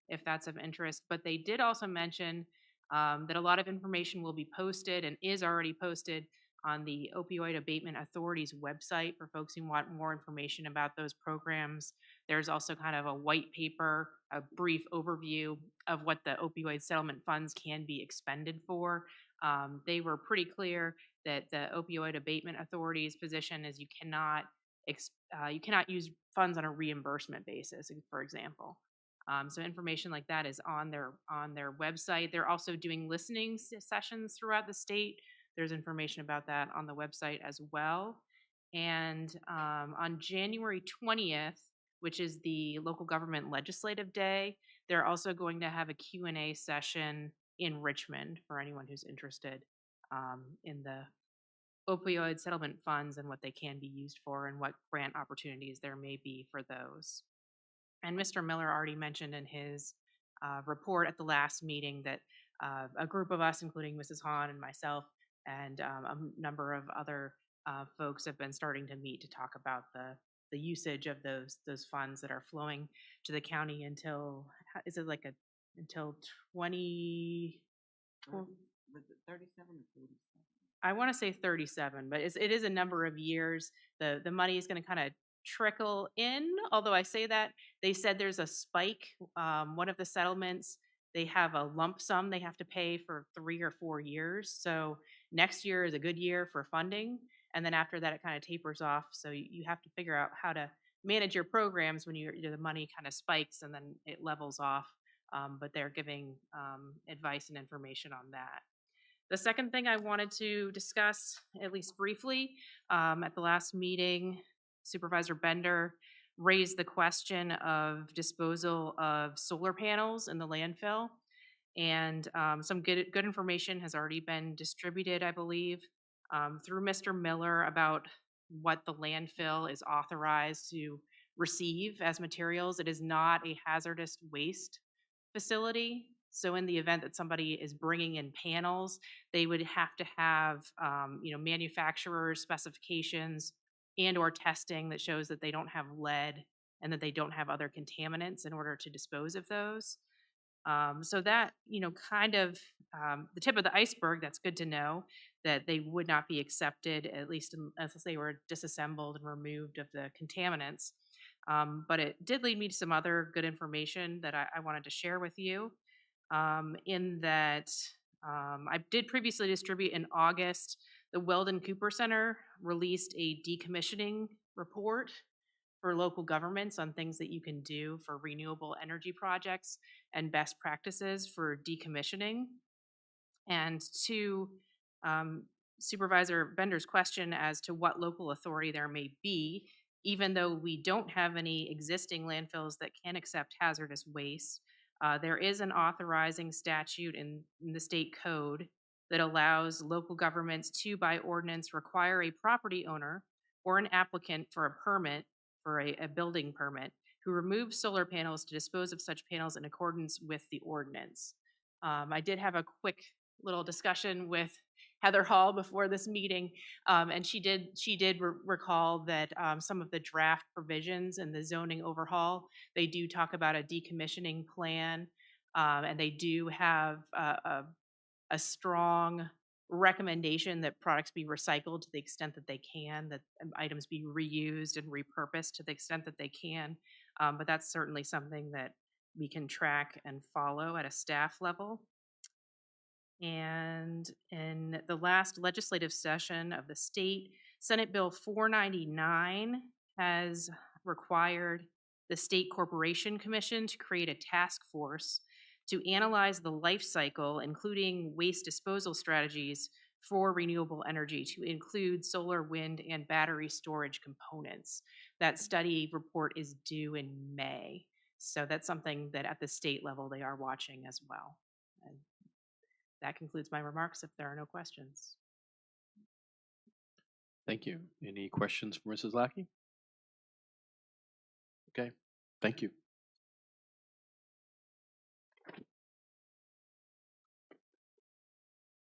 Speaker 15: if that's of interest. But they did also mention that a lot of information will be posted and is already posted on the Opioid Abatement Authority's website for folks who want more information about those programs. There's also kind of a white paper, a brief overview of what the opioid settlement funds can be expended for. They were pretty clear that the Opioid Abatement Authority's position is you cannot use funds on a reimbursement basis, for example. So information like that is on their website. They're also doing listening sessions throughout the state. There's information about that on the website as well. And on January 20th, which is the local government legislative day, they're also going to have a Q&A session in Richmond for anyone who's interested in the opioid settlement funds and what they can be used for and what grant opportunities there may be for those. And Mr. Miller already mentioned in his report at the last meeting that a group of us, including Mrs. Hahn and myself, and a number of other folks have been starting to meet to talk about the usage of those funds that are flowing to the county until, is it like until 20?
Speaker 16: 37 or 47?
Speaker 15: I want to say 37, but it is a number of years. The money is going to kind of trickle in, although I say that, they said there's a spike. One of the settlements, they have a lump sum they have to pay for 3 or 4 years. So next year is a good year for funding. And then after that, it kind of tapers off. So you have to figure out how to manage your programs when the money kind of spikes and then it levels off. But they're giving advice and information on that. The second thing I wanted to discuss, at least briefly, at the last meeting, Supervisor Bender raised the question of disposal of solar panels in the landfill. And some good information has already been distributed, I believe, through Mr. Miller about what the landfill is authorized to receive as materials. It is not a hazardous waste facility. So in the event that somebody is bringing in panels, they would have to have, manufacturer's specifications and or testing that shows that they don't have lead and that they don't have other contaminants in order to dispose of those. So that, kind of the tip of the iceberg, that's good to know that they would not be accepted, at least unless they were disassembled and removed of the contaminants. But it did lead me to some other good information that I wanted to share with you. In that I did previously distribute in August, the Weldon Cooper Center released a decommissioning report for local governments on things that you can do for renewable energy projects and best practices for decommissioning. And to Supervisor Bender's question as to what local authority there may be, even though we don't have any existing landfills that can accept hazardous waste, there is an authorizing statute in the state code that allows local governments to, by ordinance, require a property owner or an applicant for a permit, for a building permit, who removes solar panels to dispose of such panels in accordance with the ordinance. I did have a quick little discussion with Heather Hall before this meeting, and she did recall that some of the draft provisions in the zoning overhaul, they do talk about a decommissioning plan, and they do have a strong recommendation that products be recycled to the extent that they can, that items be reused and repurposed to the extent that they can. But that's certainly something that we can track and follow at a staff level. And in the last legislative session of the state, Senate Bill 499 has required the State Corporation Commission to create a task force to analyze the life cycle, including waste disposal strategies for renewable energy, to include solar, wind, and battery storage components. That study report is due in May. So that's something that at the state level they are watching as well. And that concludes my remarks if there are no questions.
Speaker 1: Thank you. Any questions for Mrs. Lackey? Okay, thank you.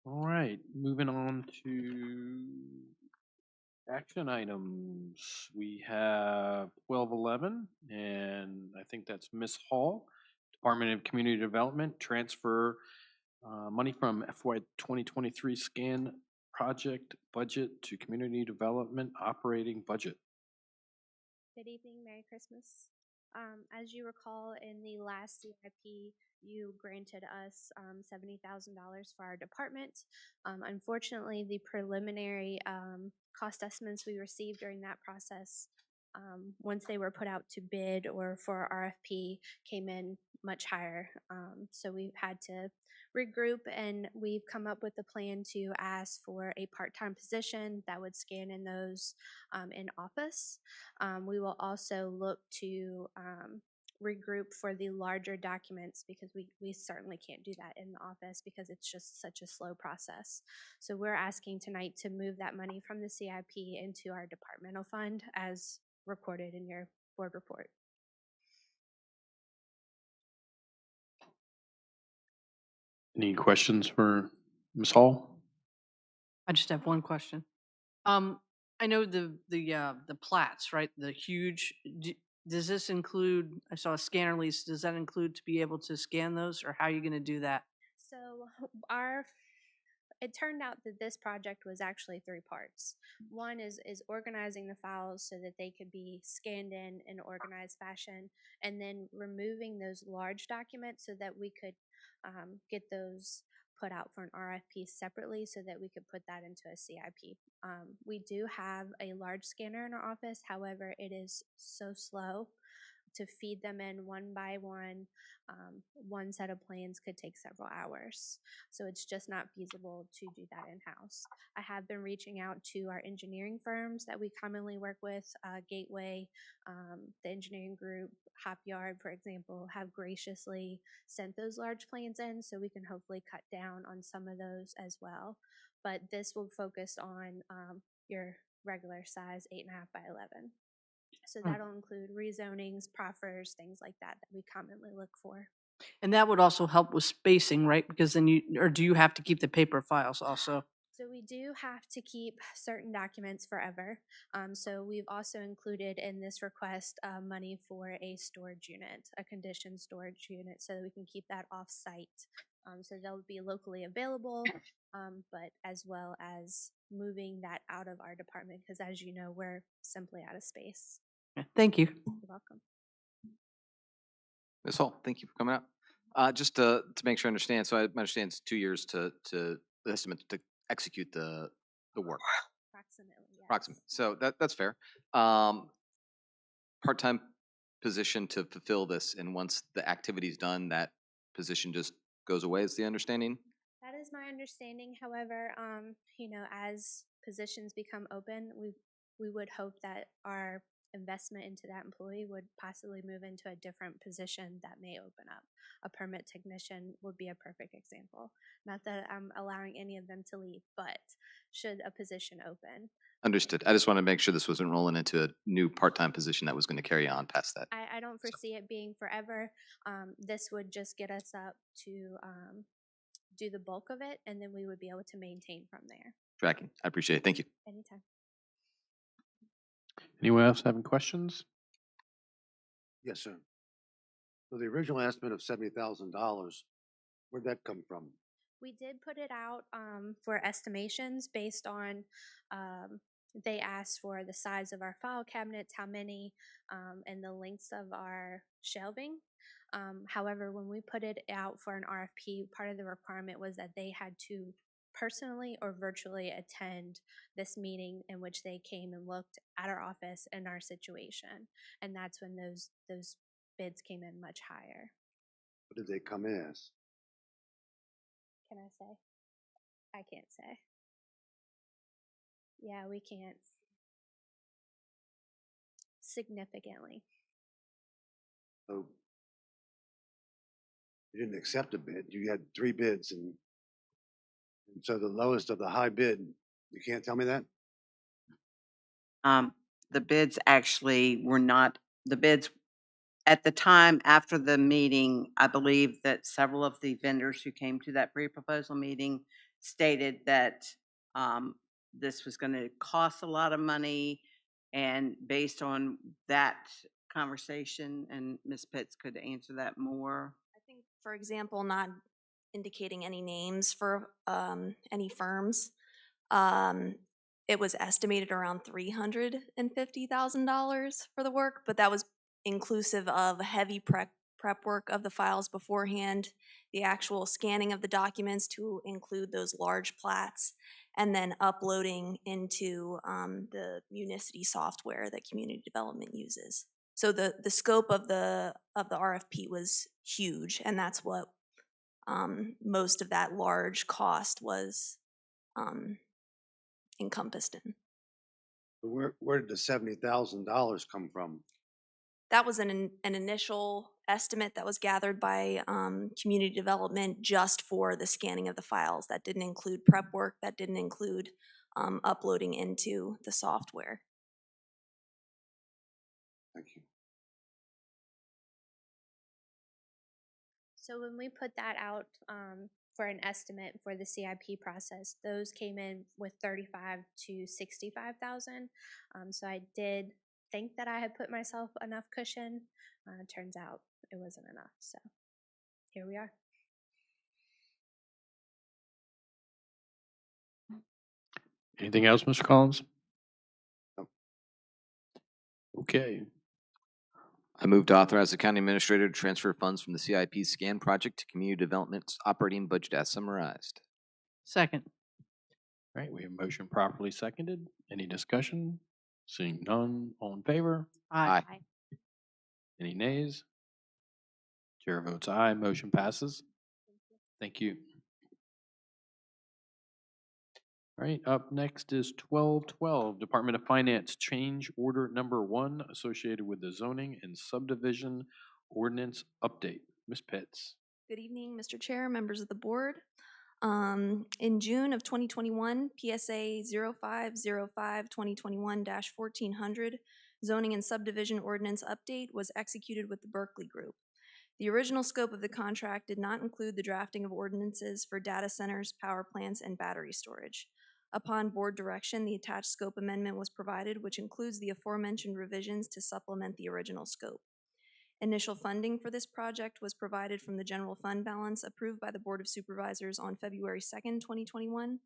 Speaker 1: All right, moving on to action items. We have 1211, and I think that's Miss Hall, Department of Community Development, transfer money from FY 2023 scan project budget to community development operating budget.
Speaker 17: Good evening, Merry Christmas. As you recall, in the last CIP, you granted us $70,000 for our department. Unfortunately, the preliminary cost estimates we received during that process, once they were put out to bid or for RFP, came in much higher. So we've had to regroup, and we've come up with a plan to ask for a part-time position that would scan in those in office. We will also look to regroup for the larger documents because we certainly can't do that in the office because it's just such a slow process. So we're asking tonight to move that money from the CIP into our departmental fund as recorded in your board report.
Speaker 1: Any questions for Ms. Hall?
Speaker 11: I just have one question. I know the plats, right? The huge. Does this include? I saw a scanner lease. Does that include to be able to scan those, or how are you going to do that?
Speaker 17: So it turned out that this project was actually 3 parts. One is organizing the files so that they could be scanned in an organized fashion, and then removing those large documents so that we could get those put out for an RFP separately so that we could put that into a CIP. We do have a large scanner in our office, however, it is so slow to feed them in one by one. One set of plans could take several hours. So it's just not feasible to do that in-house. I have been reaching out to our engineering firms that we commonly work with, Gateway, the engineering group, Hop Yard, for example, have graciously sent those large plans in so we can hopefully cut down on some of those as well. But this will focus on your regular size 8.5 by 11. So that'll include rezonings, proffers, things like that that we commonly look for.
Speaker 11: And that would also help with spacing, right? Because then do you have to keep the paper files also?
Speaker 17: So we do have to keep certain documents forever. So we've also included in this request money for a storage unit, a conditioned storage unit, so that we can keep that off-site. So they'll be locally available, but as well as moving that out of our department, because as you know, we're simply out of space.
Speaker 11: Thank you.
Speaker 17: You're welcome.
Speaker 4: Ms. Hall, thank you for coming out. Just to make sure I understand, so I understand it's 2 years to the estimate to execute the work.
Speaker 17: Approximately, yes.
Speaker 4: Approximately. So that's fair. Part-time position to fulfill this, and once the activity's done, that position just goes away, is the understanding?
Speaker 17: That is my understanding. However, as positions become open, we would hope that our investment into that employee would possibly move into a different position that may open up. A permit technician would be a perfect example. Not that I'm allowing any of them to leave, but should a position open.
Speaker 4: Understood. I just want to make sure this wasn't rolling into a new part-time position that was going to carry on past that.
Speaker 17: I don't foresee it being forever. This would just get us up to do the bulk of it, and then we would be able to maintain from there.
Speaker 4: Tracking. I appreciate it. Thank you.
Speaker 17: Anytime.
Speaker 1: Anyone else having questions?
Speaker 10: Yes, sir. So the original estimate of $70,000, where'd that come from?
Speaker 17: We did put it out for estimations based on, they asked for the size of our file cabinets, how many, and the lengths of our shelving. However, when we put it out for an RFP, part of the requirement was that they had to personally or virtually attend this meeting in which they came and looked at our office and our situation. And that's when those bids came in much higher.
Speaker 10: What did they come in as?
Speaker 17: Can I say? I can't say. Yeah, we can't. Significantly.
Speaker 10: So you didn't accept a bid. You had 3 bids, and so the lowest of the high bid, you can't tell me that?
Speaker 16: The bids actually were not, the bids at the time after the meeting, I believe that several of the vendors who came to that pre-proposal meeting stated that this was going to cost a lot of money. And based on that conversation, and Ms. Pitts could answer that more.
Speaker 18: I think, for example, not indicating any names for any firms, it was estimated around $350,000 for the work, but that was inclusive of heavy prep work of the files beforehand, the actual scanning of the documents to include those large plats, and then uploading into the Unicity software that community development uses. So the scope of the RFP was huge, and that's what most of that large cost was encompassed in.
Speaker 10: Where did the $70,000 come from?
Speaker 18: That was an initial estimate that was gathered by community development just for the scanning of the files. That didn't include prep work. That didn't include uploading into the software.
Speaker 10: Thank you.
Speaker 17: So when we put that out for an estimate for the CIP process, those came in with 35 to 65,000. So I did think that I had put myself enough cushion. Turns out it wasn't enough. So here we are.
Speaker 1: Anything else, Mr. Collins? Okay.
Speaker 12: I move to authorize the county administrator to transfer funds from the CIP scan project to community development's operating budget as summarized.
Speaker 11: Second.
Speaker 1: All right, we have motion properly seconded. Any discussion? Seeing none, all in favor?
Speaker 11: Aye.
Speaker 1: Any nays? Chair votes aye, motion passes. Thank you. All right, up next is 1212, Department of Finance Change Order Number 1 associated with the zoning and subdivision ordinance update. Ms. Pitts.
Speaker 18: Good evening, Mr. Chair, members of the board. In June of 2021, PSA 0505-2021-1400 zoning and subdivision ordinance update was executed with the Berkeley Group. The original scope of the contract did not include the drafting of ordinances for data centers, power plants, and battery storage. Upon board direction, the attached scope amendment was provided, which includes the aforementioned revisions to supplement the original scope. Initial funding for this project was provided from the general fund balance approved by the Board of Supervisors on February 2nd, 2021.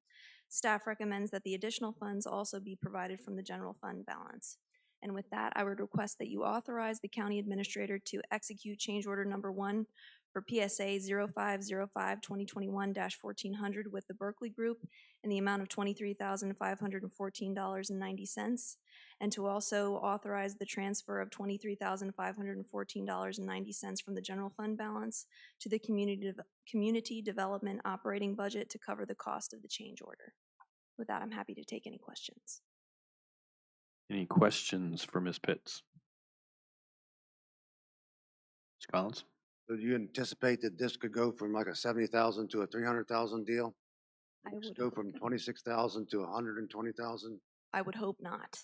Speaker 18: Staff recommends that the additional funds also be provided from the general fund balance. And with that, I would request that you authorize the county administrator to execute change order number 1 for PSA 0505-2021-1400 with the Berkeley Group in the amount of $23,514.90, and to also authorize the transfer of $23,514.90 from the general fund balance to the community development operating budget to cover the cost of the change order. With that, I'm happy to take any questions.
Speaker 1: Any questions for Ms. Pitts? Ms. Collins?
Speaker 10: So do you anticipate that this could go from like a 70,000 to a 300,000 deal?
Speaker 18: I would
Speaker 10: Go from 26,000 to 120,000?
Speaker 18: I would hope not.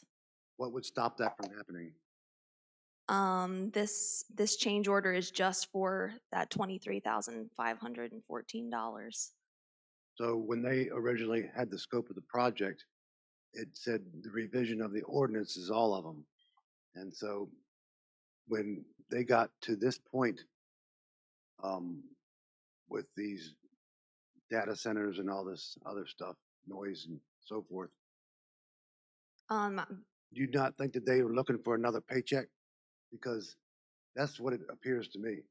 Speaker 10: What would stop that from happening?
Speaker 18: This change order is just for that $23,514.
Speaker 10: So when they originally had the scope of the project, it said the revision of the ordinance is all of them. And so when they got to this point, um, with these data centers and all this other stuff, noise and so forth,
Speaker 18: Um,
Speaker 10: do you not think that they were looking for another paycheck? Because that's what it appears to me.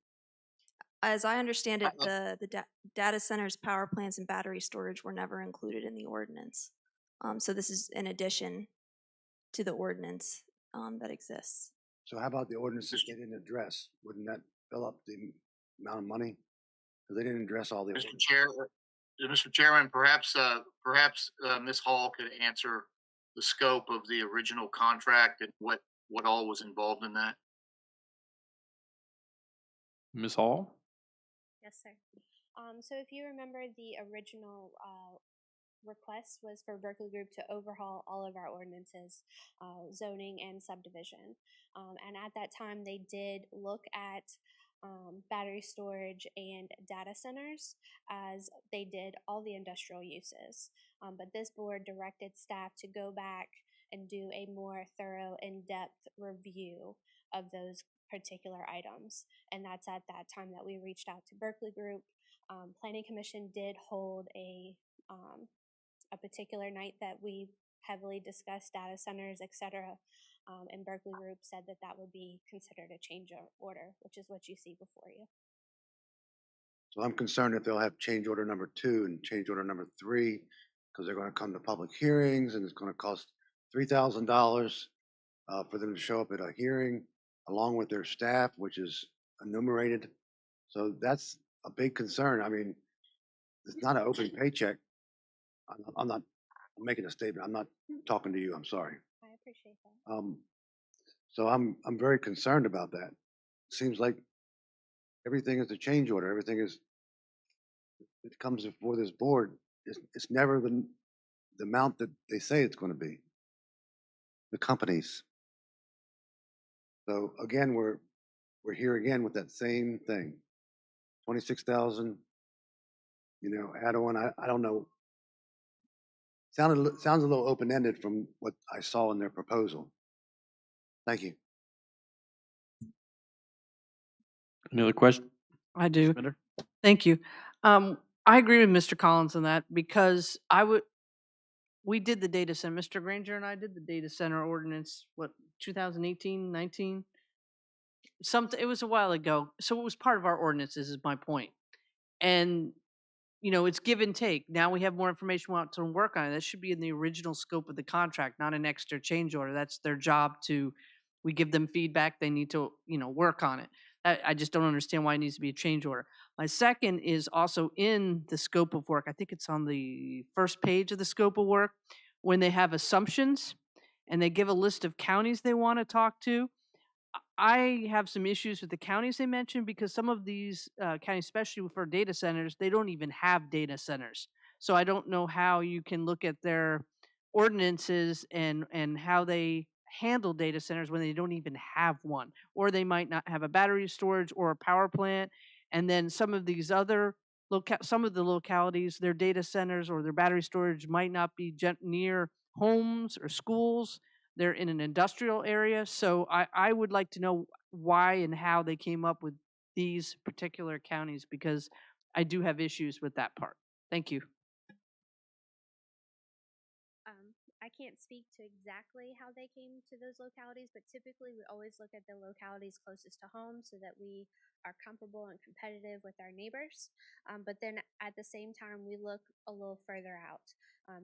Speaker 18: as I understand it, the data centers, power plants, and battery storage were never included in the ordinance. So this is in addition to the ordinance that exists.
Speaker 10: So how about the ordinances they didn't address? Wouldn't that fill up the amount of money? Because they didn't address all the
Speaker 3: Mr.
Speaker 10: ordinances.
Speaker 3: Chair, Mr. Chairman, perhaps Ms. Hall could answer the scope of the original contract and what all was involved in that.
Speaker 1: Ms. Hall?
Speaker 19: Yes, sir. So if you remember, the original request was for Berkeley Group to overhaul all of our ordinances, zoning and subdivision. And at that time, they did look at battery storage and data centers as they did all the industrial uses. But this board directed staff to go back and do a more thorough, in-depth review of those particular items. And that's at that time that we reached out to Berkeley Group. Planning Commission did hold a particular night that we heavily discussed data centers, et cetera. And Berkeley Group said that that would be considered a change order, which is what you see before you.
Speaker 10: So I'm concerned if they'll have change order number 2 and change order number 3, because they're going to come to public hearings and it's going to cost $3,000 for them to show up at a hearing along with their staff, which is enumerated. So that's a big concern. I mean, it's not an open paycheck. I'm making a statement. I'm not talking to you. I'm sorry.
Speaker 19: I appreciate that.
Speaker 10: So I'm very concerned about that. Seems like everything is a change order. Everything is, it comes before this board. It's never the amount that they say it's going to be. The companies. So again, we're here again with that same thing. 26,000. You know, add on. I don't know. Sounds a little open ended from what I saw in their proposal. Thank you.
Speaker 1: Any other questions?
Speaker 11: I do. Thank you. I agree with Mr. Collins on that because we did the data center. Mr. Granger and I did the data center ordinance, 2018, 19? It was a while ago. So it was part of our ordinances is my point. And, you know, it's give and take. Now we have more information we want to work on it. That should be in the original scope of the contract, not an extra change order. That's their job we give them feedback. They need to, work on it. I just don't understand why it needs to be a change order. My second is also in the scope of work. I think it's on the first page of the scope of work when they have assumptions and they give a list of counties they want to talk to. I have some issues with the counties they mentioned because some of these counties, especially for data centers, they don't even have data centers. So I don't know how you can look at their ordinances and how they handle data centers when they don't even have one, or they might not have a battery storage or a power plant. And then some of these other some of the localities, their data centers or their battery storage might not be near homes or schools. They're in an industrial area. So I would like to know why and how they came up with these particular counties because I do have issues with that part. Thank you.
Speaker 19: I can't speak to exactly how they came to those localities, but typically we always look at the localities closest to home so that we are comparable and competitive with our neighbors. But then at the same time, we look a little further out.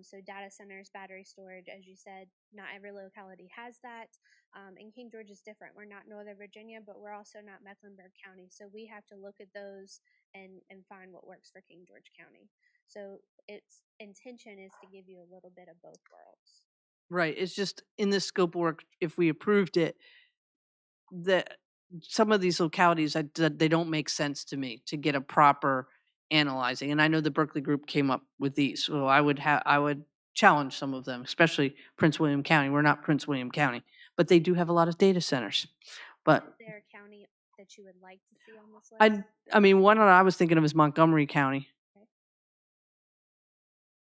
Speaker 19: So data centers, battery storage, as you said, not every locality has that. And King George is different. We're not Northern Virginia, but we're also not Mecklenburg County. So we have to look at those and find what works for King George County. So its intention is to give you a little bit of both worlds.
Speaker 11: Right. It's just in this scope of work, if we approved it, that some of these localities, they don't make sense to me to get a proper analyzing. And I know the Berkeley Group came up with these, so I would challenge some of them, especially Prince William County. We're not Prince William County, but they do have a lot of data centers. But
Speaker 19: is there a county that you would like to see on this list?
Speaker 11: I mean, one that I was thinking of is Montgomery County.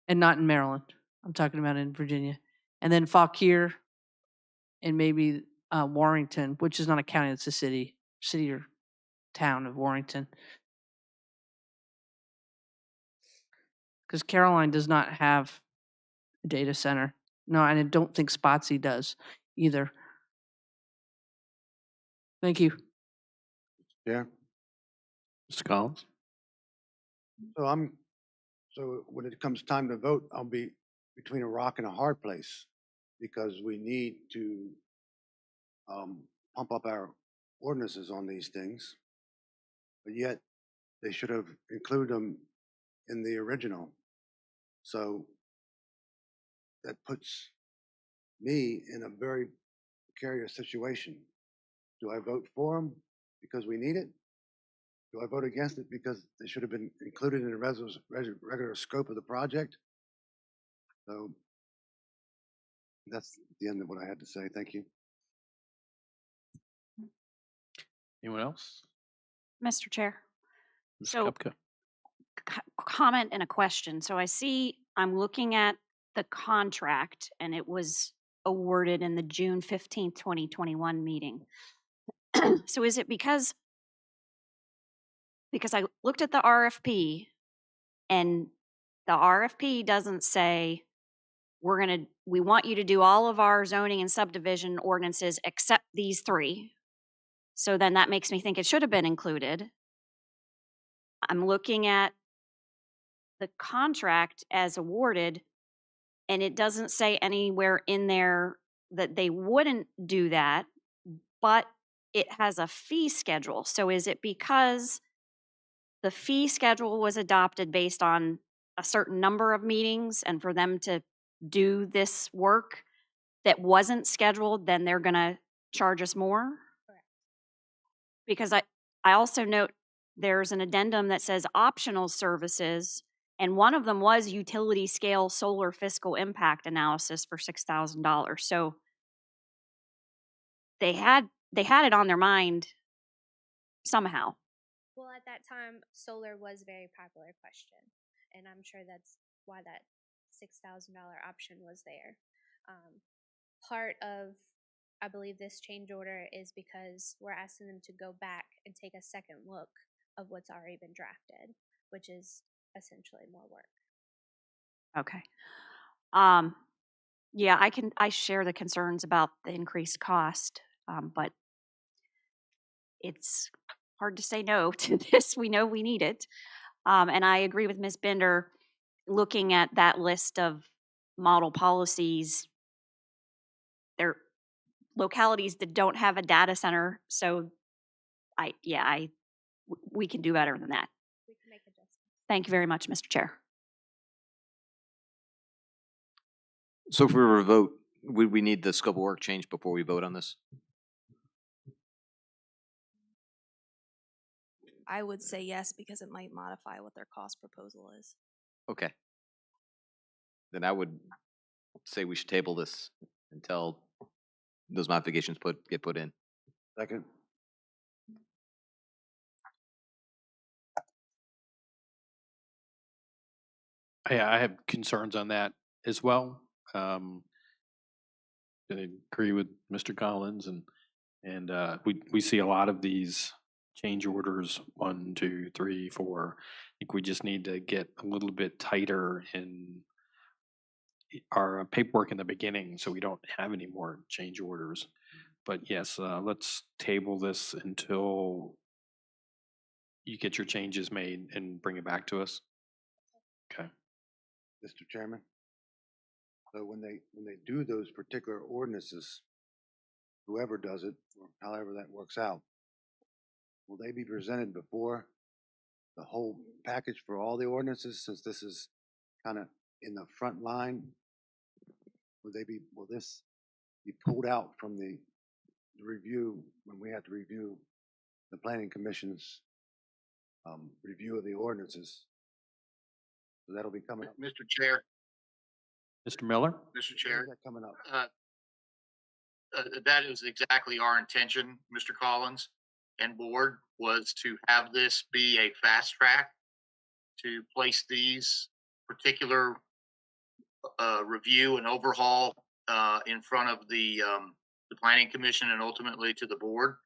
Speaker 11: and not in Maryland. I'm talking about in Virginia. And then Fauquier and maybe Warrington, which is not a county, it's a city or town of Warrington. Because Caroline does not have a data center. No, and I don't think Spotsy does either. Thank you.
Speaker 10: Yeah.
Speaker 1: Mr. Collins?
Speaker 10: So when it comes time to vote, I'll be between a rock and a hard place because we need to pump up our ordinances on these things. But yet they should have included them in the original. So that puts me in a very precarious situation. Do I vote for them because we need it? Do I vote against it because they should have been included in the regular scope of the project? So that's the end of what I had to say. Thank you.
Speaker 1: Anyone else?
Speaker 2: Mr. Chair.
Speaker 1: Ms.
Speaker 2: So,
Speaker 1: Kupka?
Speaker 2: comment and a question. So I see, I'm looking at the contract and it was awarded in the June 15th, 2021 meeting. So is it because I looked at the RFP and the RFP doesn't say we want you to do all of our zoning and subdivision ordinances except these 3. So then that makes me think it should have been included. I'm looking at the contract as awarded, and it doesn't say anywhere in there that they wouldn't do that, but it has a fee schedule. So is it because the fee schedule was adopted based on a certain number of meetings, and for them to do this work that wasn't scheduled, then they're going to charge us more?
Speaker 18: Correct.
Speaker 2: Because I also note there's an addendum that says optional services, and one of them was utility scale solar fiscal impact analysis for $6,000. So they had it on their mind somehow.
Speaker 18: Well, at that time, solar was a very popular question, and I'm sure that's why that $6,000 option was there. Part of, I believe, this change order is because we're asking them to go back and take a second look of what's already been drafted, which is essentially more work.
Speaker 2: Okay. Yeah, I share the concerns about the increased cost, but it's hard to say no to this. We know we need it. And I agree with Ms. Bender, looking at that list of model policies, they're localities that don't have a data center. So we can do better than that.
Speaker 18: We can make adjustments.
Speaker 2: Thank you very much, Mr. Chair.
Speaker 12: So if we were to vote, would we need the scope of work changed before we vote on this?
Speaker 18: I would say yes, because it might modify what their cost proposal is.
Speaker 12: Okay. Then I would say we should table this until those modifications get put in.
Speaker 10: Second.
Speaker 1: I have concerns on that as well. I agree with Mr. Collins, and we see a lot of these change orders, 1, 2, 3, 4. I think we just need to get a little bit tighter in our paperwork in the beginning so we don't have any more change orders. But yes, let's table this until you get your changes made and bring it back to us. Okay.
Speaker 10: Mr. Chairman. So when they do those particular ordinances, whoever does it, or however that works out, will they be presented before the whole package for all the ordinances, since this is kind of in the front line? Will this be pulled out from the review when we have to review the planning commission's review of the ordinances? So that'll be coming up.
Speaker 3: Mr. Chair.
Speaker 1: Mr. Miller?
Speaker 3: Mr. Chair.
Speaker 10: When's that coming up?
Speaker 3: That is exactly our intention, Mr. Collins and board, was to have this be a fast track to place these particular review and overhaul in front of the planning commission and ultimately to the board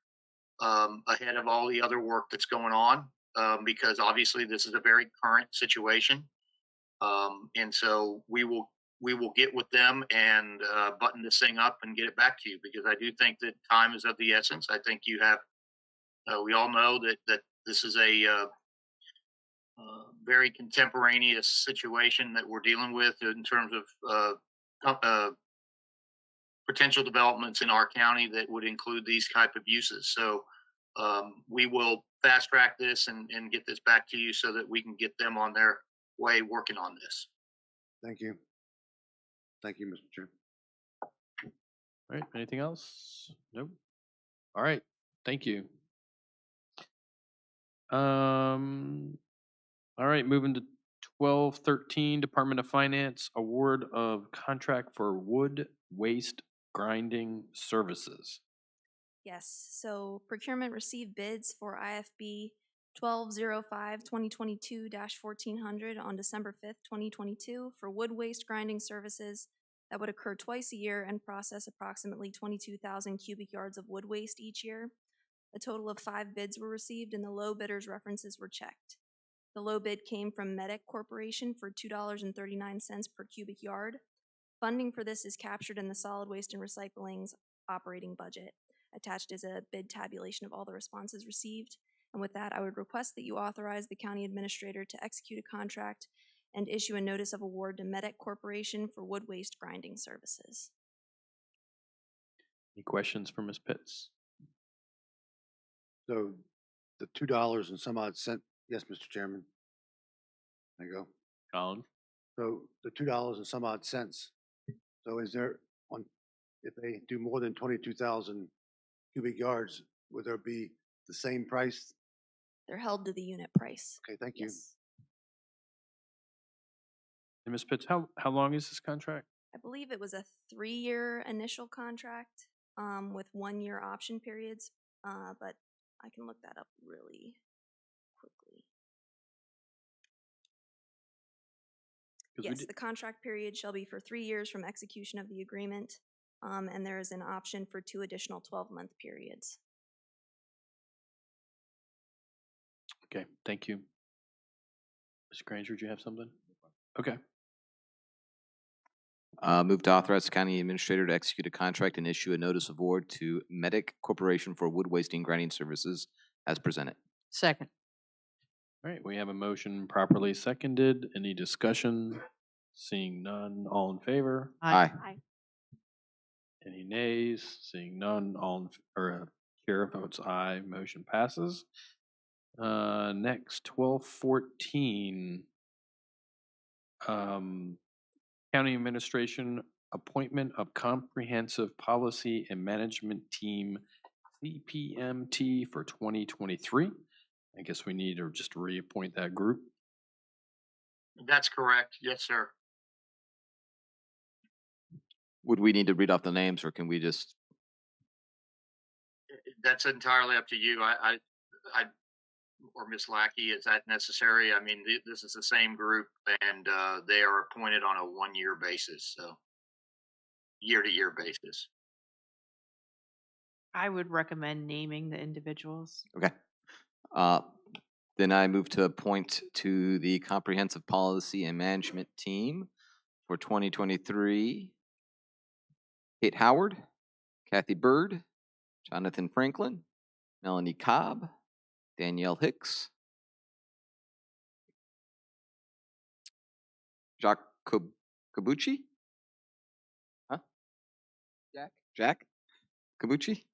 Speaker 3: ahead of all the other work that's going on, because obviously this is a very current situation. And so we will get with them and button this thing up and get it back to you, because I do think that time is of the essence. I think you have, we all know that this is a very contemporaneous situation that we're dealing with in terms of potential developments in our county that would include these type of uses. So we will fast track this and get this back to you so that we can get them on their way working on this.
Speaker 10: Thank you. Thank you, Mr. Chair.
Speaker 1: All right, anything else? Nope. All right, thank you. All right, moving to 1213, Department of Finance, award of contract for wood waste grinding services.
Speaker 18: Yes, so procurement received bids for IFB 1205-2022-1400 on December 5th, 2022 for wood waste grinding services that would occur twice a year and process approximately 22,000 cubic yards of wood waste each year. A total of 5 bids were received and the low bidders' references were checked. The low bid came from Medic Corporation for $2.39 per cubic yard. Funding for this is captured in the Solid Waste and Recycling's operating budget. Attached is a bid tabulation of all the responses received. And with that, I would request that you authorize the county administrator to execute a contract and issue a notice of award to Medic Corporation for wood waste grinding services.
Speaker 1: Any questions for Ms. Pitts?
Speaker 10: So the $2 and some odd cent, yes, Mr. Chairman. There you go.
Speaker 1: Colin?
Speaker 10: So the $2 and some odd cents. So is there on, if they do more than 22,000 cubic yards, would there be the same price?
Speaker 18: They're held to the unit price.
Speaker 10: Okay, thank you.
Speaker 18: Yes.
Speaker 1: And Ms. Pitts, how long is this contract?
Speaker 18: I believe it was a 3-year initial contract with 1-year option periods, but I can look that up really quickly. Yes, the contract period shall be for 3 years from execution of the agreement, and there is an option for 2 additional 12-month periods.
Speaker 1: Okay, thank you. Ms. Granger, do you have something? Okay.
Speaker 12: Move to authorize the county administrator to execute a contract and issue a notice of award to Medic Corporation for wood wasting grinding services as presented.
Speaker 11: Second.
Speaker 1: All right, we have a motion properly seconded. Any discussion? Seeing none, all in favor?
Speaker 12: Aye.
Speaker 2: Aye.
Speaker 1: Any nays? Seeing none, chair votes aye, motion passes. Next, 1214. County Administration appointment of Comprehensive Policy and Management Team, CPMT, for 2023. I guess we need to just reappoint that group.
Speaker 3: That's correct. Yes, sir.
Speaker 12: Would we need to read off the names, or can we just?
Speaker 3: That's entirely up to you. I or Ms. Lackey, is that necessary? I mean, this is the same group, and they are appointed on a 1-year basis, so year-to-year basis.
Speaker 15: I would recommend naming the individuals.
Speaker 12: Okay. Then I move to appoint to the Comprehensive Policy and Management Team for 2023, Kate Howard, Kathy Bird, Jonathan Franklin, Melanie Cobb, Danielle Hicks, Jacques Kabuchi? Huh? Jack Kabuchi,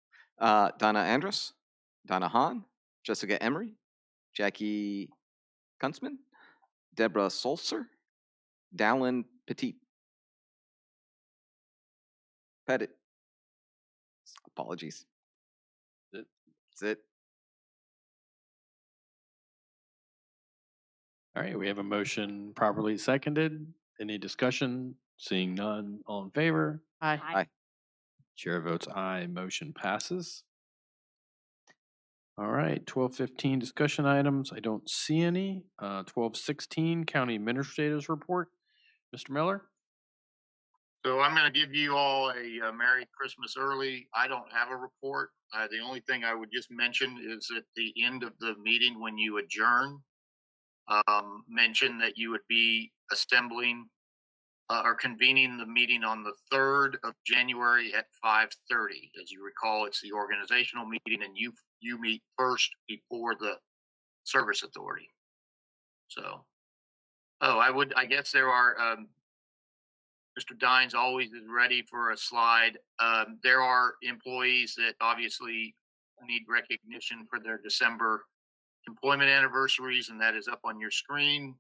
Speaker 12: Donna Andrus, Donna Hahn, Jessica Emery, Jackie Kuntzman, Deborah Solser, Dallin Petit. Pettit. Apologies. That's it.
Speaker 1: All right, we have a motion properly seconded. Any discussion? Seeing none, all in favor?
Speaker 11: Aye.
Speaker 12: Aye.
Speaker 1: Chair votes aye, motion passes. All right, 1215 discussion items. I don't see any. 1216 County Administrator's Report. Mr. Miller?
Speaker 3: So I'm going to give you all a Merry Christmas early. I don't have a report. The only thing I would just mention is at the end of the meeting when you adjourn, mention that you would be assembling or convening the meeting on the 3rd of January at 5:30. As you recall, it's the organizational meeting, and you meet first before the service authority. So, I guess there are. Mr. Dines always is ready for a slide. There are employees that obviously need recognition for their December employment anniversaries, and that is up on your screen.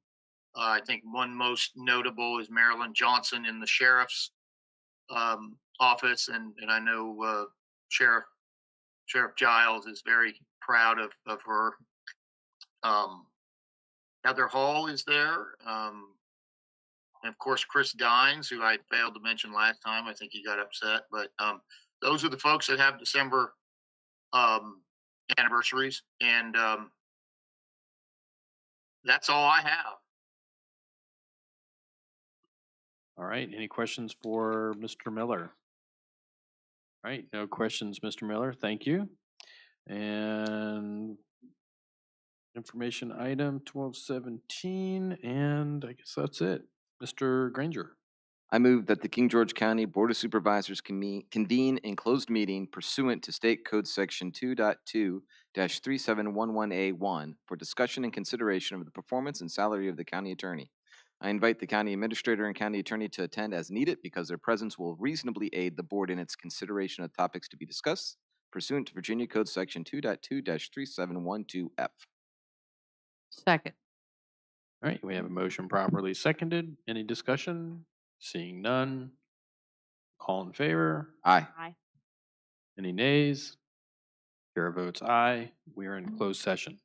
Speaker 3: I think one most notable is Marilyn Johnson in the sheriff's office, and I know Sheriff Giles is very proud of her. Heather Hall is there. And of course, Chris Dines, who I failed to mention last time. I think he got upset. But those are the folks that have December anniversaries. And that's all I have.
Speaker 1: All right, any questions for Mr. Miller? All right, no questions, Mr. Miller, thank you. And information item 1217, and I guess that's it. Mr. Granger.
Speaker 12: I move that the King George County Board of Supervisors convene in closed meeting pursuant to State Code Section 2.2-3711A1 for discussion and consideration of the performance and salary of the county attorney. I invite the county administrator and county attorney to attend as needed because their presence will reasonably aid the board in its consideration of topics to be discussed pursuant to Virginia Code Section 2.2-3712F.
Speaker 11: Second.
Speaker 1: All right, we have a motion properly seconded. Any discussion? Seeing none. All in favor?
Speaker 12: Aye.
Speaker 2: Aye.
Speaker 1: Any nays? Chair votes aye. We are in closed session.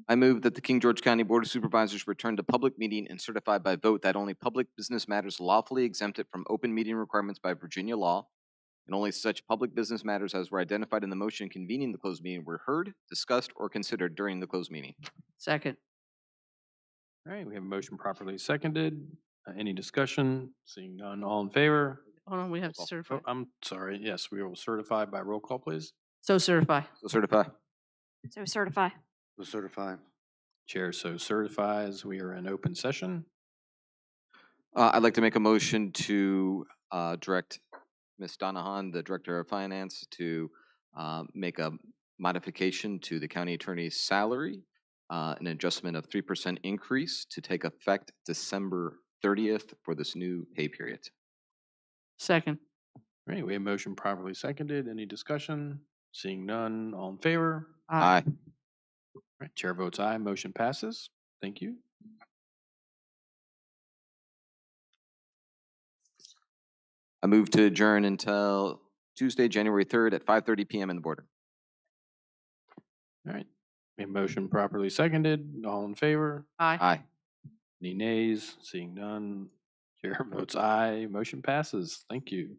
Speaker 12: I move that the King George County Board of Supervisors return to public meeting and certify by vote that only public business matters lawfully exempted from open meeting requirements by Virginia law, and only such public business matters as were identified in the motion convening the closed meeting were heard, discussed, or considered during the closed meeting.
Speaker 11: Second.
Speaker 1: All right, we have a motion properly seconded. Any discussion? Seeing none, all in favor?
Speaker 11: Hold on, we have to certify.
Speaker 1: Oh, I'm sorry. Yes, we will certify by roll call, please.
Speaker 11: So certify.
Speaker 12: So certify.
Speaker 2: So certify.
Speaker 10: So certify.
Speaker 1: Chair so certifies. We are in open session.
Speaker 12: I'd like to make a motion to direct Ms. Donahan, the Director of Finance, to make a modification to the county attorney's salary, an adjustment of 3% increase to take effect December 30th for this new pay period.
Speaker 11: Second.
Speaker 1: All right, we have motion properly seconded. Any discussion? Seeing none, all in favor?
Speaker 12: Aye.
Speaker 1: All right, chair votes aye. Motion passes. Thank you.
Speaker 12: I move to adjourn until Tuesday, January 3rd at 5:30 p.m. in the boardroom.
Speaker 1: All right, we have motion properly seconded. All in favor?
Speaker 11: Aye.
Speaker 12: Aye.
Speaker 1: Any nays? Seeing none, chair votes aye. Motion passes. Thank you.